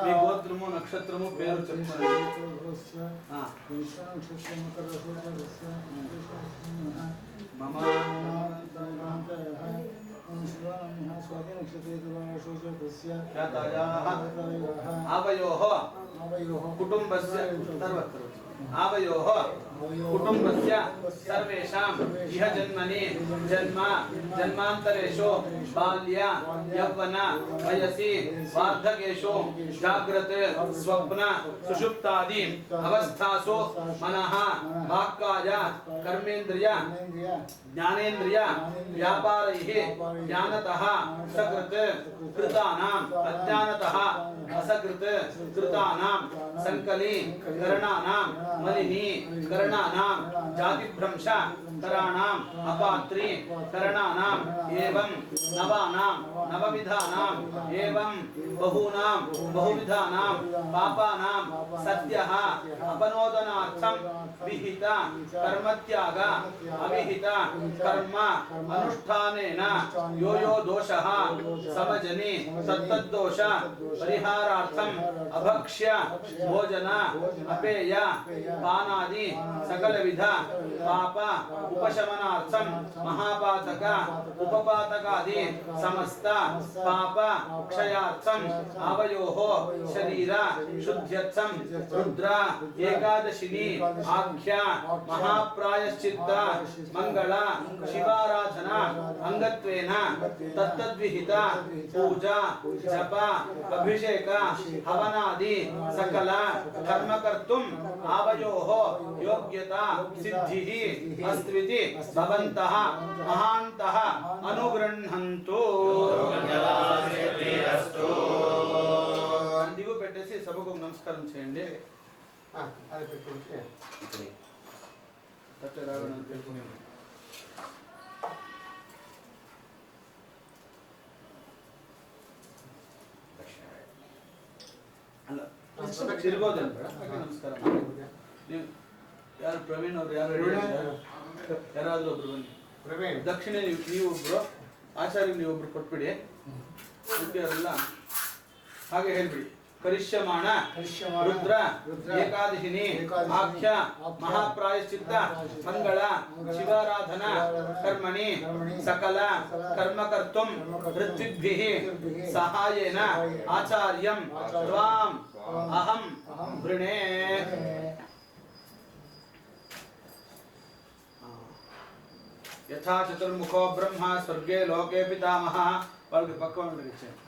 మీ గోత్రము నక్షత్రము పేరు చెప్పండి మమ आवयोः कुटुम्बस्य आवयोः कुटुम्बस्य सर्वेषां इह जन्मनि जन्म जन्मान्तरेषु बाल्य यौवन वयसि वार्धकेषु जाग्रत स्वप्न सुषुप्तादि अवस्थासु मनः वाक्काय कर्मेन्द्रिय ज्ञानेन्द्रिय व्यापारैः ज्ञानतः सकृत् कृतानाम् अज्ञानतः असकृत् कृतानां संकली करणानां मलिनी करणानां जातिभ्रंश कराणां अपात्री करणानां एवं नवानां नवविधानां एवं बहूनां बहुविधानां पापानां सद्यः अपनोदनार्थं विहित कर्मत्याग अविहित कर्म अनुष्ठानेन यो यो दोषः समजनि तत्तद्दोष परिहारार्थं अभक्ष्य भोजन अपेय पानादि सकलविध पाप उपशमनार्थं महापातक उपपातकादि समस्त पाप क्षयार्थं आवयोः शरीर शुद्ध्यर्थं रुद्र एकादशिनी आख्या महाप्रायश्चित्त मंगल शिवाराधना अंगत्वेन तत्तद्विहित पूजा जप अभिषेक हवनादि सकल कर्म कर्तुम् आवयोः योग्यता सिद्धिः अस्त्विति भवन्तः महान्तः अनुगृह्णन्तु దిగు పెట్టేసి సభకు నమస్కారం చేయండి అది పెట్టుకుంటే తట్టే రావడానికి తెలుసుకున్నాను ಅಲ್ಲ ತಿರ್ಗೋದಲ್ಲ ನಮಸ್ಕಾರ ನೀವು ಯಾರು ಪ್ರವೀಣ್ ಅವರು ಯಾರು ಯಾರಾದ್ರೂ ಒಬ್ರು ಬನ್ನಿ ಪ್ರವೀಣ್ ದಕ್ಷಿಣ ನೀವು ಒಬ್ರು ಆಚಾರ್ಯ ನೀವು ಒಬ್ರು ಕೊಟ್ಬಿಡಿ ಅವರೆಲ್ಲ ಹಾಗೆ ಹೇಳ್ಬಿಡಿ ಕರಿಷ್ಯಮಾಣ ರುದ್ರ ಏಕಾದಶಿನಿ ಆಖ್ಯ ಮಹಾಪ್ರಾಯಶ್ಚಿತ್ತ ಮಂಗಳ ಶಿವಾರಾಧನಾ ಕರ್ಮಣಿ ಸಕಲ ಕರ್ಮಕರ್ತುಂ ಋತ್ವಿಭ್ಯಃ ಸಹಾಯೇನ ಆಚಾರ್ಯಂ ತ್ವಾಂ ಅಹಂ ವೃಣೇ यथा चतुर्मुखो ब्रह्मा स्वर्गे लोके पितामहः వాళ్ళకి పక్క వాళ్ళకి ఇచ్చేయండి.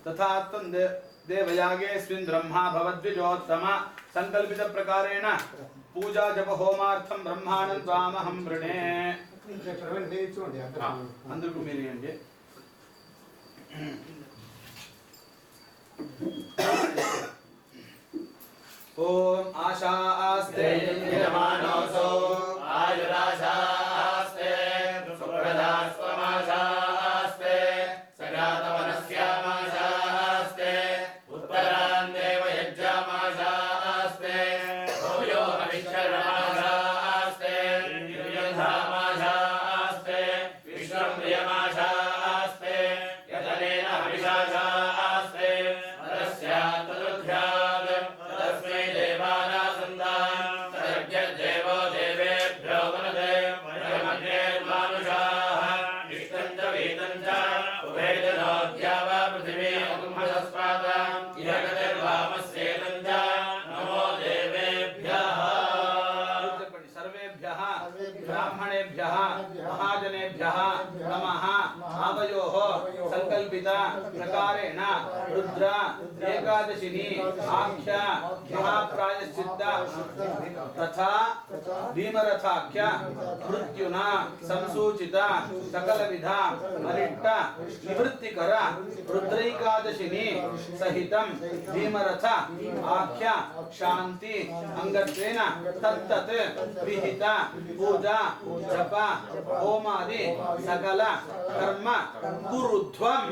तथा देवयागेऽस्मिन् ब्रह्मा भवद्विजोत्तम संकल्पित प्रकारेण पूजा जप होमार्थं ब्रह्माणं त्वामहं वृणे अंदरकू मेरी अंजे ओम आशास्ते यजमानोऽसो आयुराशास्ते सुप्रदास्त्वमाशास्ते सजातवनस्यामाशास्ते उत्तरान् देवयज्ञामाशास्ते भूयो हविष्यमाशास्ते युयुधामाशास्ते विश्वं प्रियमाशास्ते यतनेन हविषाशास्ते तदस्यात्तदुभ्यात् तस्मै देवानासन्दान् तदज्ञदेवो देवेभ्यो वनदे वयमग्नेर्मानुषाः इष्टं च वीतं च उभयजनोऽद्या वा पृथिवी अकुम्भस्पाताम् इह गतिर्वामस्येतं च नमो देवेभ्यः सर्वेभ्यः ब्राह्मणेभ्यः महाजनेभ्यः नमः आवयोः संकल्पित प्रकारेण रुद्र एकादशिनी आख्य महाप्रायश्चित्त तथा भीमरथाख्य मृत्युना संसूचित सकलविध अरिष्ट निवृत्तिकर रुद्रैकादशिनी सहितं भीमरथ आख्य शांति अंगत्वेन तत्तत् विहित पूजा जप होमादि सकल कर्म कुरुध्वं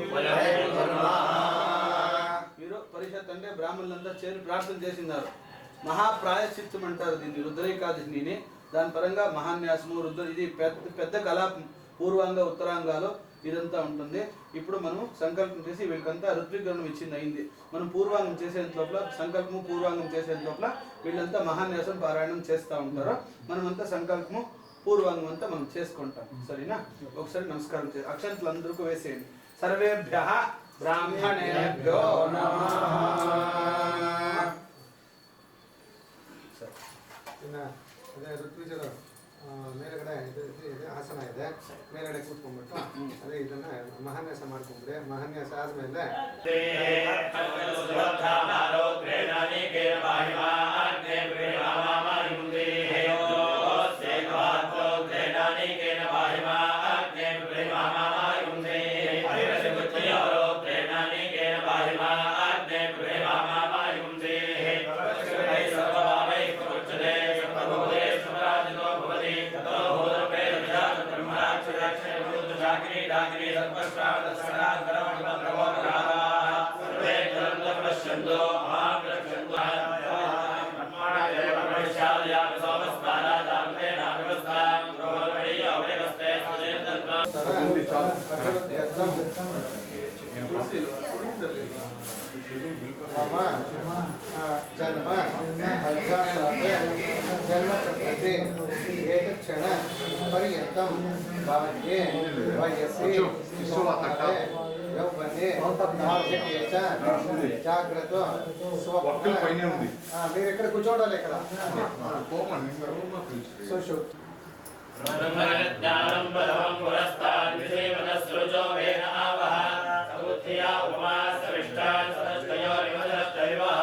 మీరు పరిషత్ అంటే బ్రాహ్మణులందరూ చేరి ప్రార్థన చేసినారు. మహాప్రాయశ్చిత్తం అంటారు దీన్ని రుద్రైకాదశిని. దాని పరంగా మహాన్యాసము రుద్ర ఇది పెద్ద కళ పూర్వాంగ ఉత్తరాంగాలు ఇదంతా ఉంటుంది. ఇప్పుడు మనం సంకల్పం చేసి వీళ్ళకంతా ఋత్విగ్రహణం ఇచ్చింది అయింది. మనం పూర్వాంగం చేసేంత లోపల సంకల్పము పూర్వాంగం చేసేంత లోపల వీళ్ళంతా మహాన్యాసం పారాయణం చేస్తూ ఉంటారు. మనమంతా సంకల్పము పూర్వాంగం అంతా మనం చేసుకుంటాం. సరేనా? ఒకసారి నమస్కారం చేసి అక్షంతలు అందరికీ వేసేయండి. సర్వేభ్యః ಬ್ರಾಹ್ಮಣೇಭ್ಯೋ ನಮಃ. ಇನ್ನು ಅದೇ ಋತ್ವಿಜರು ಮೇಲ್ಗಡೆ ಇದು ಆಸನ ಇದೆ, ಮೇಲ್ಗಡೆ ಕೂತ್ಕೊಂಡ್ಬಿಟ್ಟು ಅದೇ ಇದನ್ನ ಮಹಾನ್ಯಾಸ ಮಾಡ್ಕೊಂಡ್ರೆ ಮಹಾನ್ಯಾಸ ಆದ್ಮೇಲೆ जन्म जन्मचक्रते एकक्षण पर्यन्तं बाल्ये वयसि यौवने वार्धक्ये च जाग्रत स्वप्न మీరు ఎక్కడ కూర్చోడాలి ఇక్కడ సో ब्रह्मज्ञानं बलवं पुरस्ताद् विषयवनस्रुजो वेन आवः समुद्धिया उपमा सविष्टा सदस्तयोरिवदस्तविवः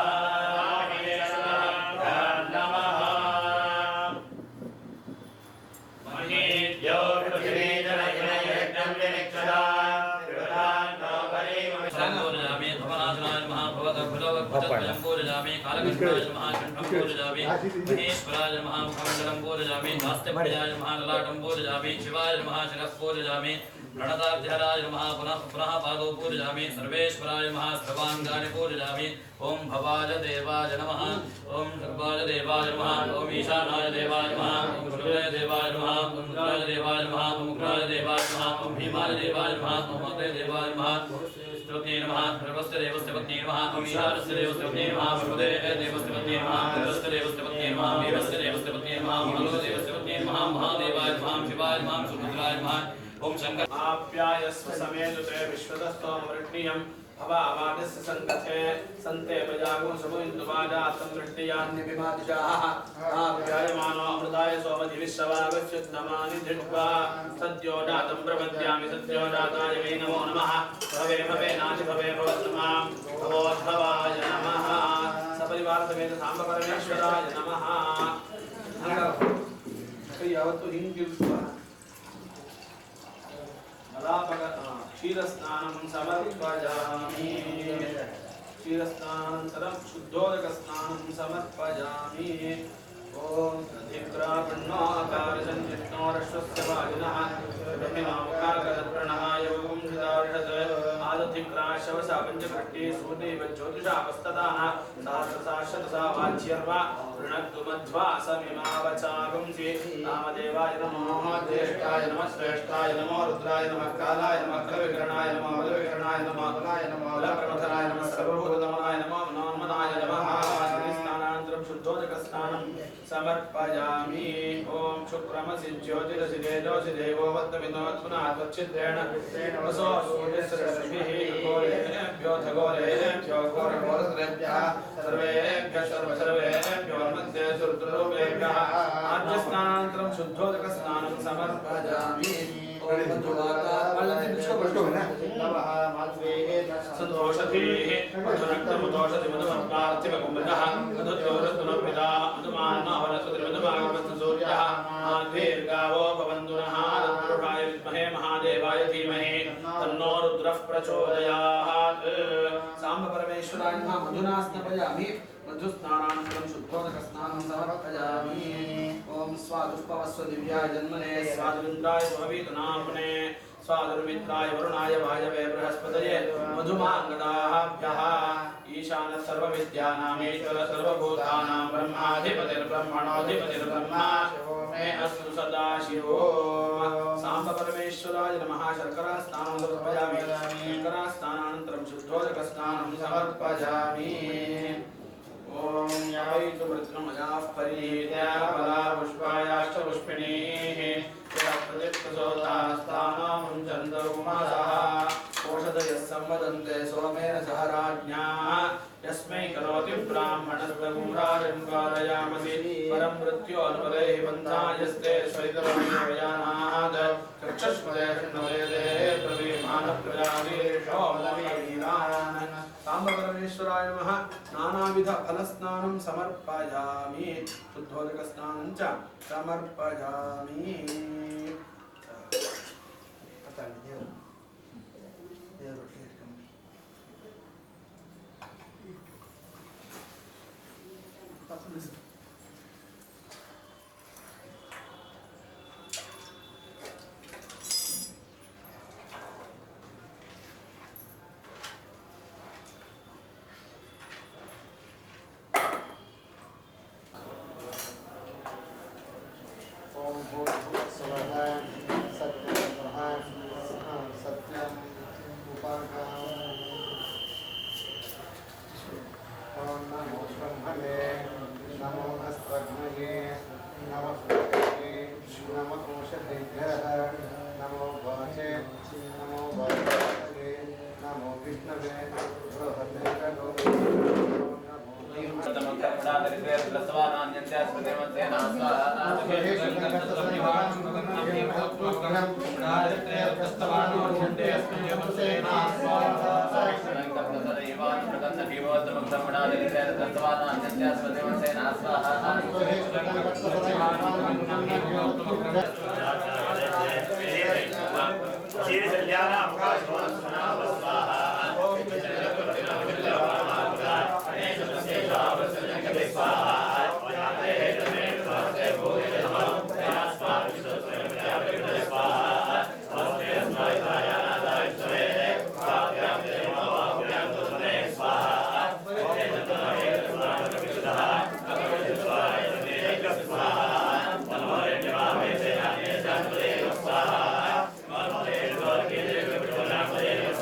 नमः महीद्यो पृथिवीजनयज्ञं विनिक्षदा पूजयामि भवनाथनाय महाभवतभुजवक्त्रं पूजयामि कालकण्ठाय महाकण्ठं पूजयामि महेश्वराय महामुखमण्डलं पूजयामि नास्त्यभयाय महाललाटं पूजयामि शिवाय महाशिरः पूजयामि प्रणताभ्यराय पुनः पादौ पूजयामि सर्वेश्वराय सर्वाङ्गानि पूजयामि ओं भवाय देवाय नमः ओं सर्वाय देवाय नमः ओं ईशानाय देवाय नमः ओं सूर्याय देवाय नमः ओं रुद्राय देवाय नमः ओं उग्राय देवाय नमः ओं भीमाय देवाय नमः ओं मते देवाय नमः स्तुते नमः सर्वस्य देवस्य पत्नी नमः ओं ईशानस्य देवस्य पत्नी नमः प्रभुदे देवस्य पत्नी नमः इंद्रस्य देवस्य पत्नी नमः वीरस्य देवस्य पत्नी नमः मनो देवस्य पत्नी नमः महादेवाय नमः शिवाय नमः सुरुद्राय नमः ओम शंकर आप्यायस्व समेतुते विश्वतस्तोमवृष्णियं भवावादस्य संगते संते प्रजागो समुन्द्रवादा संवृष्टियान्यभिमादिशाः आप्यायमानो अमृताय सोमधिविश्ववागच्युत्तमानि धृत्वा सद्यो दातं प्रपद्यामि सद्यो दाताय वै नमो नमः भवे भवे नाति भवे भवत्तमां भवोद्भवाय नमः सपरिवार समेत सांब परमेश्वराय नमः यावत्तु हिंगिल्वा क्षीरस्नानं समर्पयामि क्षीरस्नानन्तरं शुद्धोदकस्नानं समर्पयामि ओम अधिक्रापण्णाकारसञ्चित्तोरश्वस्य वायुनः ब्रह्मणामुखाकरत्प्रणः योगं हृदार्षत् आदधिक्राशवसा पञ्चकृष्टे सूर्यैव ज्योतिषापस्तदाः सहस्रशाश्वतसा वाच्यर्वा वृणक्तु मध्वा समिमावचागुंसि नामदेवाय नमः ज्येष्ठाय नमः श्रेष्ठाय नमो रुद्राय नमः कालाय नमः कलविकरणाय नमः बलविकरणाय नमः बलाय नमः बलप्रमथनाय नमः सर्वभूतनमनाय नमः मनोन्मनाय नमः स्नानानन्तरं शुद्धोदकस्नानं समर्पयामि ओम शुक्रमसि ज्योतिरसि तेजोसि देवो वत्तमिनोत्पुनः त्वच्छिद्रेण वसो सूर्यस्य घोरेभ्यो घोरेभ्यो घोरघोरस्त्रेभ्यः सर्वेभ्यः सर्वेभ्यो मध्ये सुरुद्ररूपेभ्यः आद्यस्नानानन्तरं शुद्धोदकस्नानं समर्पयामि संतोषधीः मधुरक्तमुदोषधि मधुमत्पार्थिवकुम्भजः मधुद्योरस्तुनोर्पिता मधुमान्नवनस्पतिर्मधुमागमस्तसूर्यः दीर्घावो भवन्तु नः तत्पुरुषाय विद्महे महादेवाय धीमहि तन्नो रुद्रः प्रचोदयात् साम्ब परमेश्वराय नमः मधुना स्नापयामि मधुस्नानानन्तरं शुद्धोदकस्नानं समर्पयामि ओम स्वादुष्पवस्व दिव्याय जन्मने स्वादुन्द्राय भवीतनाम्ने स्वादुर्मित्राय वरुणाय वायवे बृहस्पतये मधुमाङ्गदाभ्यः ईशानः सर्वविद्यानामीश्वर सर्वभूतानां ब्रह्माधिपतिर्ब्रह्मणोऽधिपतिर्ब्रह्मा मे अस्तु सदा शिवो साम्ब परमेश्वराय नमः शर्करा स्नानं समर्पयामि शर्करा स्नानानन्तरं शुद्धोदकस्नानं समर्पयामि ओम यावैतु वृत्रमयाः परिहीत्या फला पुष्पायाश्च पुष्पिणीः प्रतिप्रसोदास्तानां चन्द्रकुमारः ओषधयः संवदन्ते सोमेन सह राज्ञाः यस्मै करोति ब्राह्मणस्तगुम्राजं पालयामसि परं मृत्योऽनुपदैः पन्थायस्ते स्वरितवयानात् चक्षुष्मदे शृण्वदे प्रवीमानप्रजावीरेशो मलवीरान् साम्ब परमेश्वराय नमः नानाविध फलस्नानं समर्पयामि शुद्धोदकस्नानं च समर्पयामि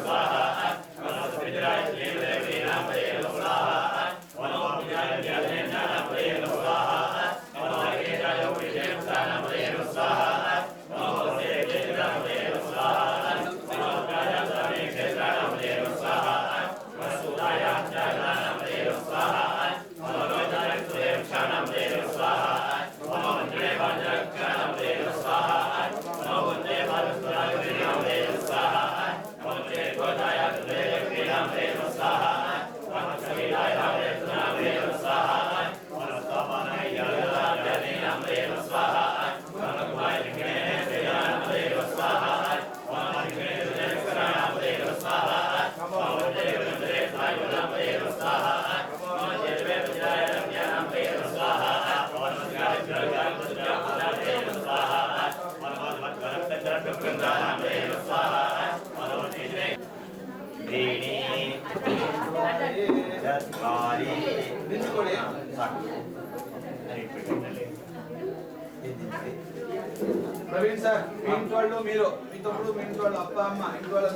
स्वाहा చత్వారి నించుకోండి. ప్రవీణ్ సార్, మీ ఇంటి వాళ్ళు మీరు, మీ తమ్ముడు, మీ ఇంటి వాళ్ళు, అప్ప అమ్మ, ఇంటి వాళ్ళ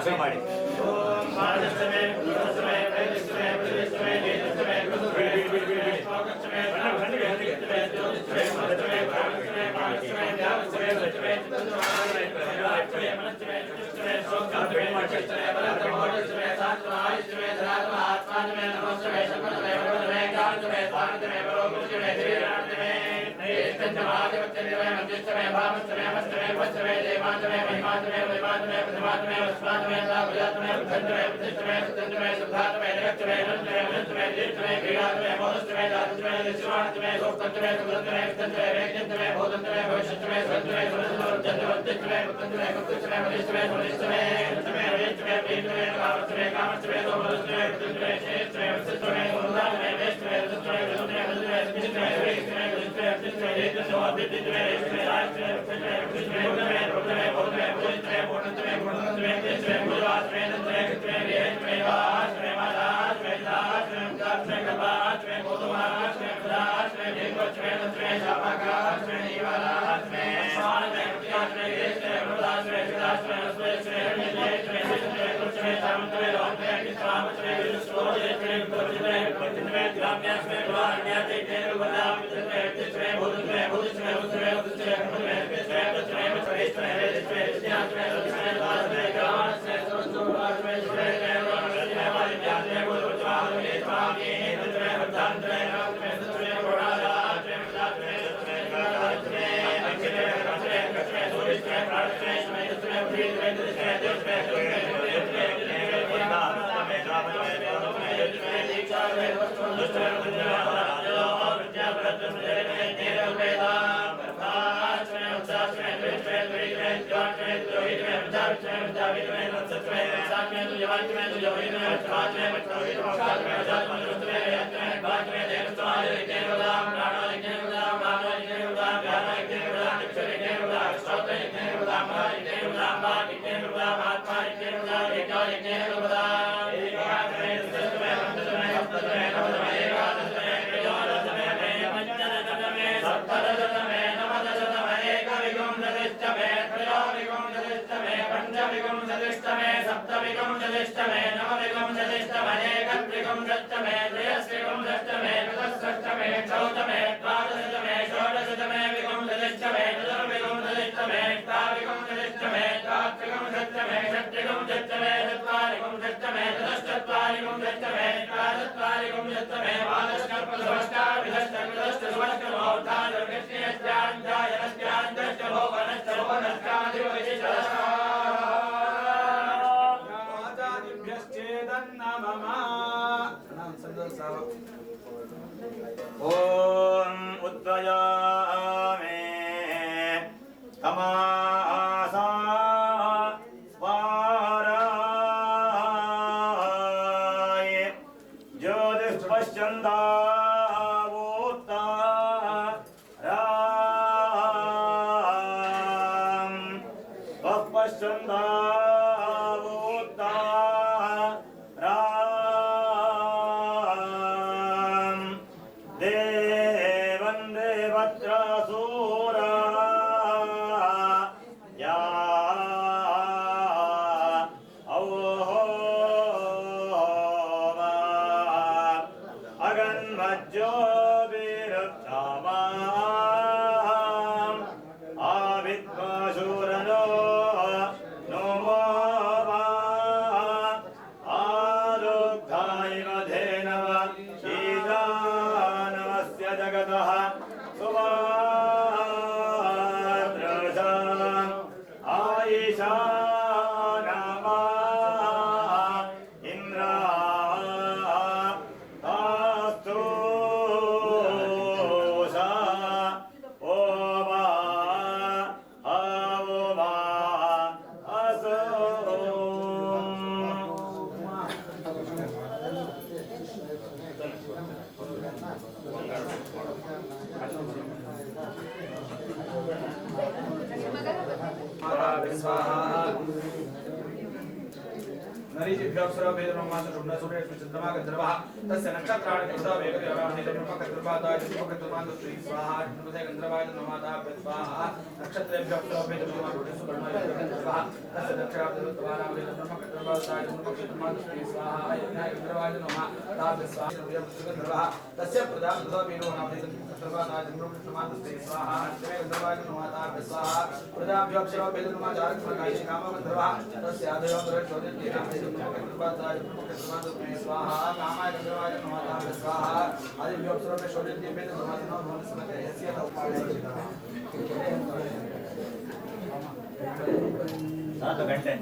ಶುರು ಮಾಡಿ. ओम उद्वयामे तमासा स्वाराय ज्योतिष्पश्चन्दा राम वपश्चन्दा अप्सरा वेद ब्रह्मा सुब्रह्मण्य सूर्य चंद्रमा गंधर्वः तस्य नक्षत्राणि कृता वेगदेवराणि ब्रह्म कद्रवादाय सुभगतमान श्री स्वाहा नमः गंधर्वाय नमः स्वाहा नक्षत्रेभ्यः अप्सरा वेद ब्रह्मा सूर्य सुब्रह्मण्य गंधर्वः तस्य नक्षत्राणि वेद ब्रह्म कद्रवादाय सुभगतमान श्री स्वाहा गंधर्वाय नमः स्वाहा गंधर्वः तस्य प्रधान वेदो नाम कद्रवादाय सुभगतमान श्री स्वाहा गंधर्वाय नमः स्वाहा प्रजाभ्यः अप्सरा वेद ब्रह्मा जारक प्रकाश काम गंधर्वः तस्य आदयो चौदह स्वाहा कामाय गंधर्वाय नमः स्वाहा आदि अप्सरा में शोधित में नमः स्मृते यस्य सात घंटे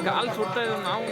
ಕಾಲು ಸುಡ್ತಾ ಇದ್ದೀವಿ ನಾವು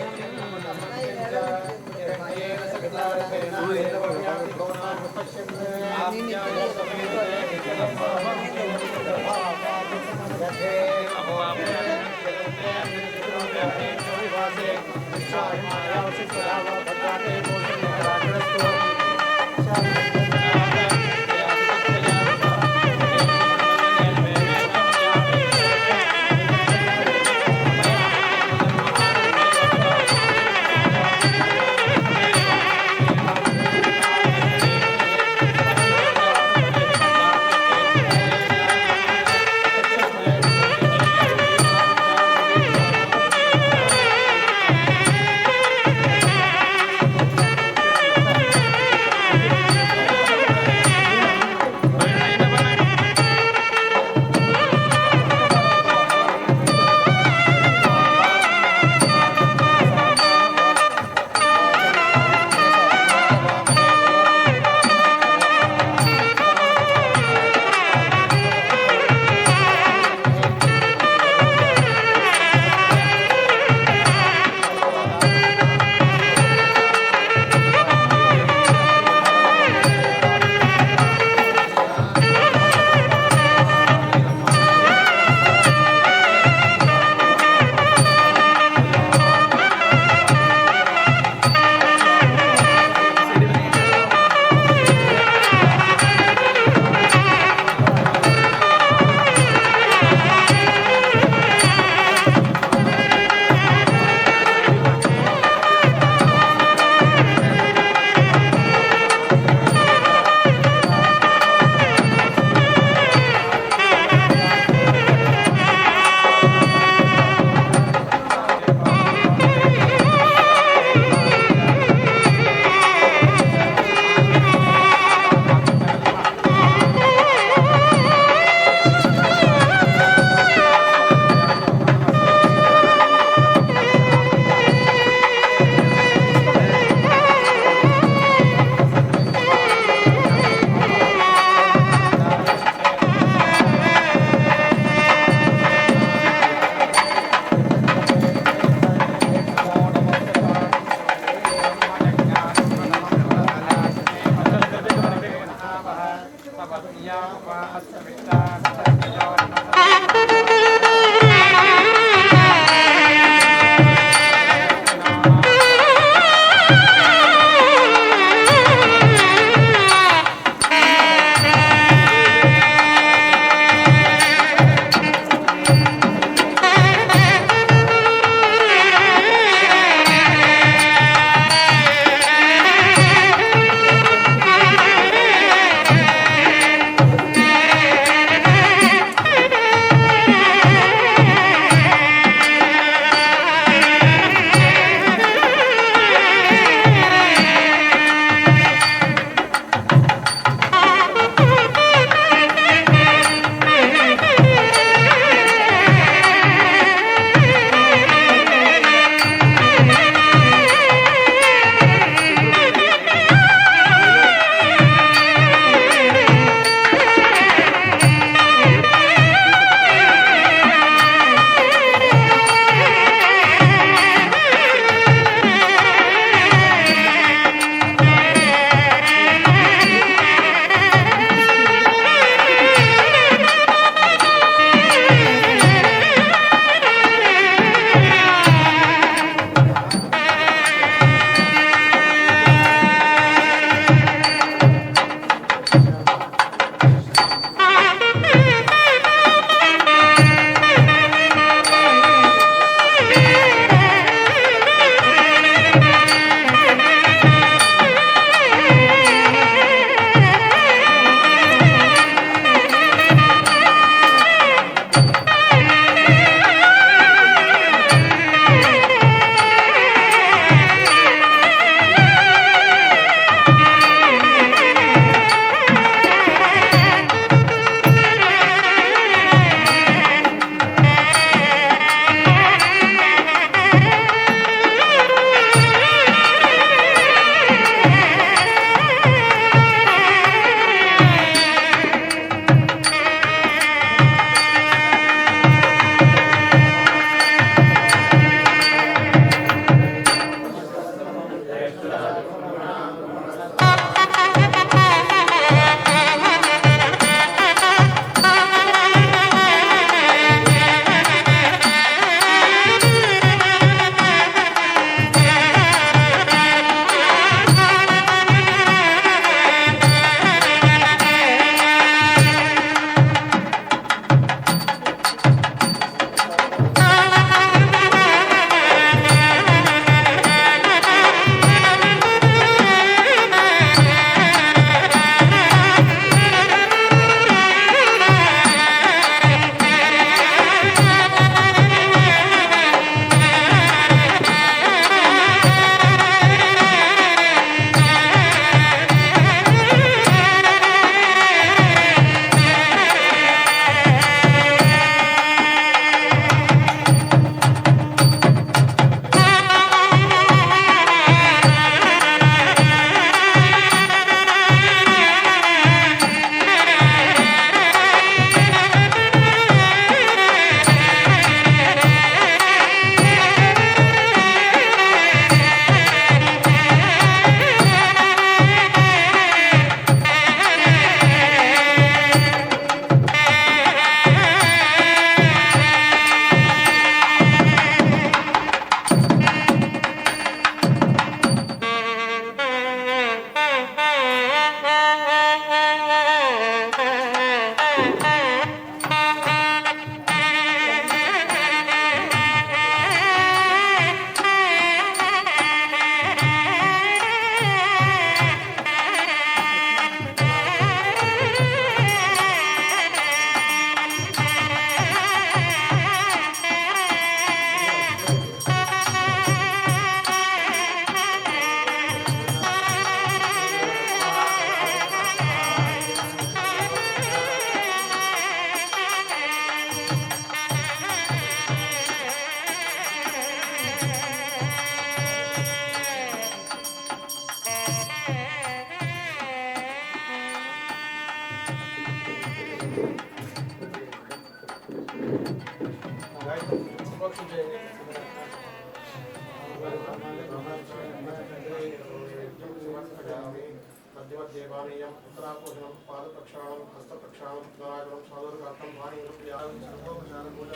प्रोक्षण చేయండి మధ్య పానీయం ఉత్తరాపోషణం పాద ప్రక్షాళనం హస్త ప్రక్షాళనం నారాయణం సాధుర్గాత్రం వాణి సర్వోపచార పూజ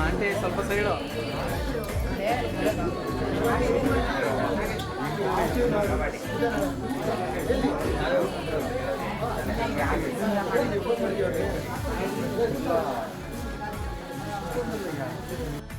అంటే ಸ್ವಲ್ಪ ಸೈಡು Thank you.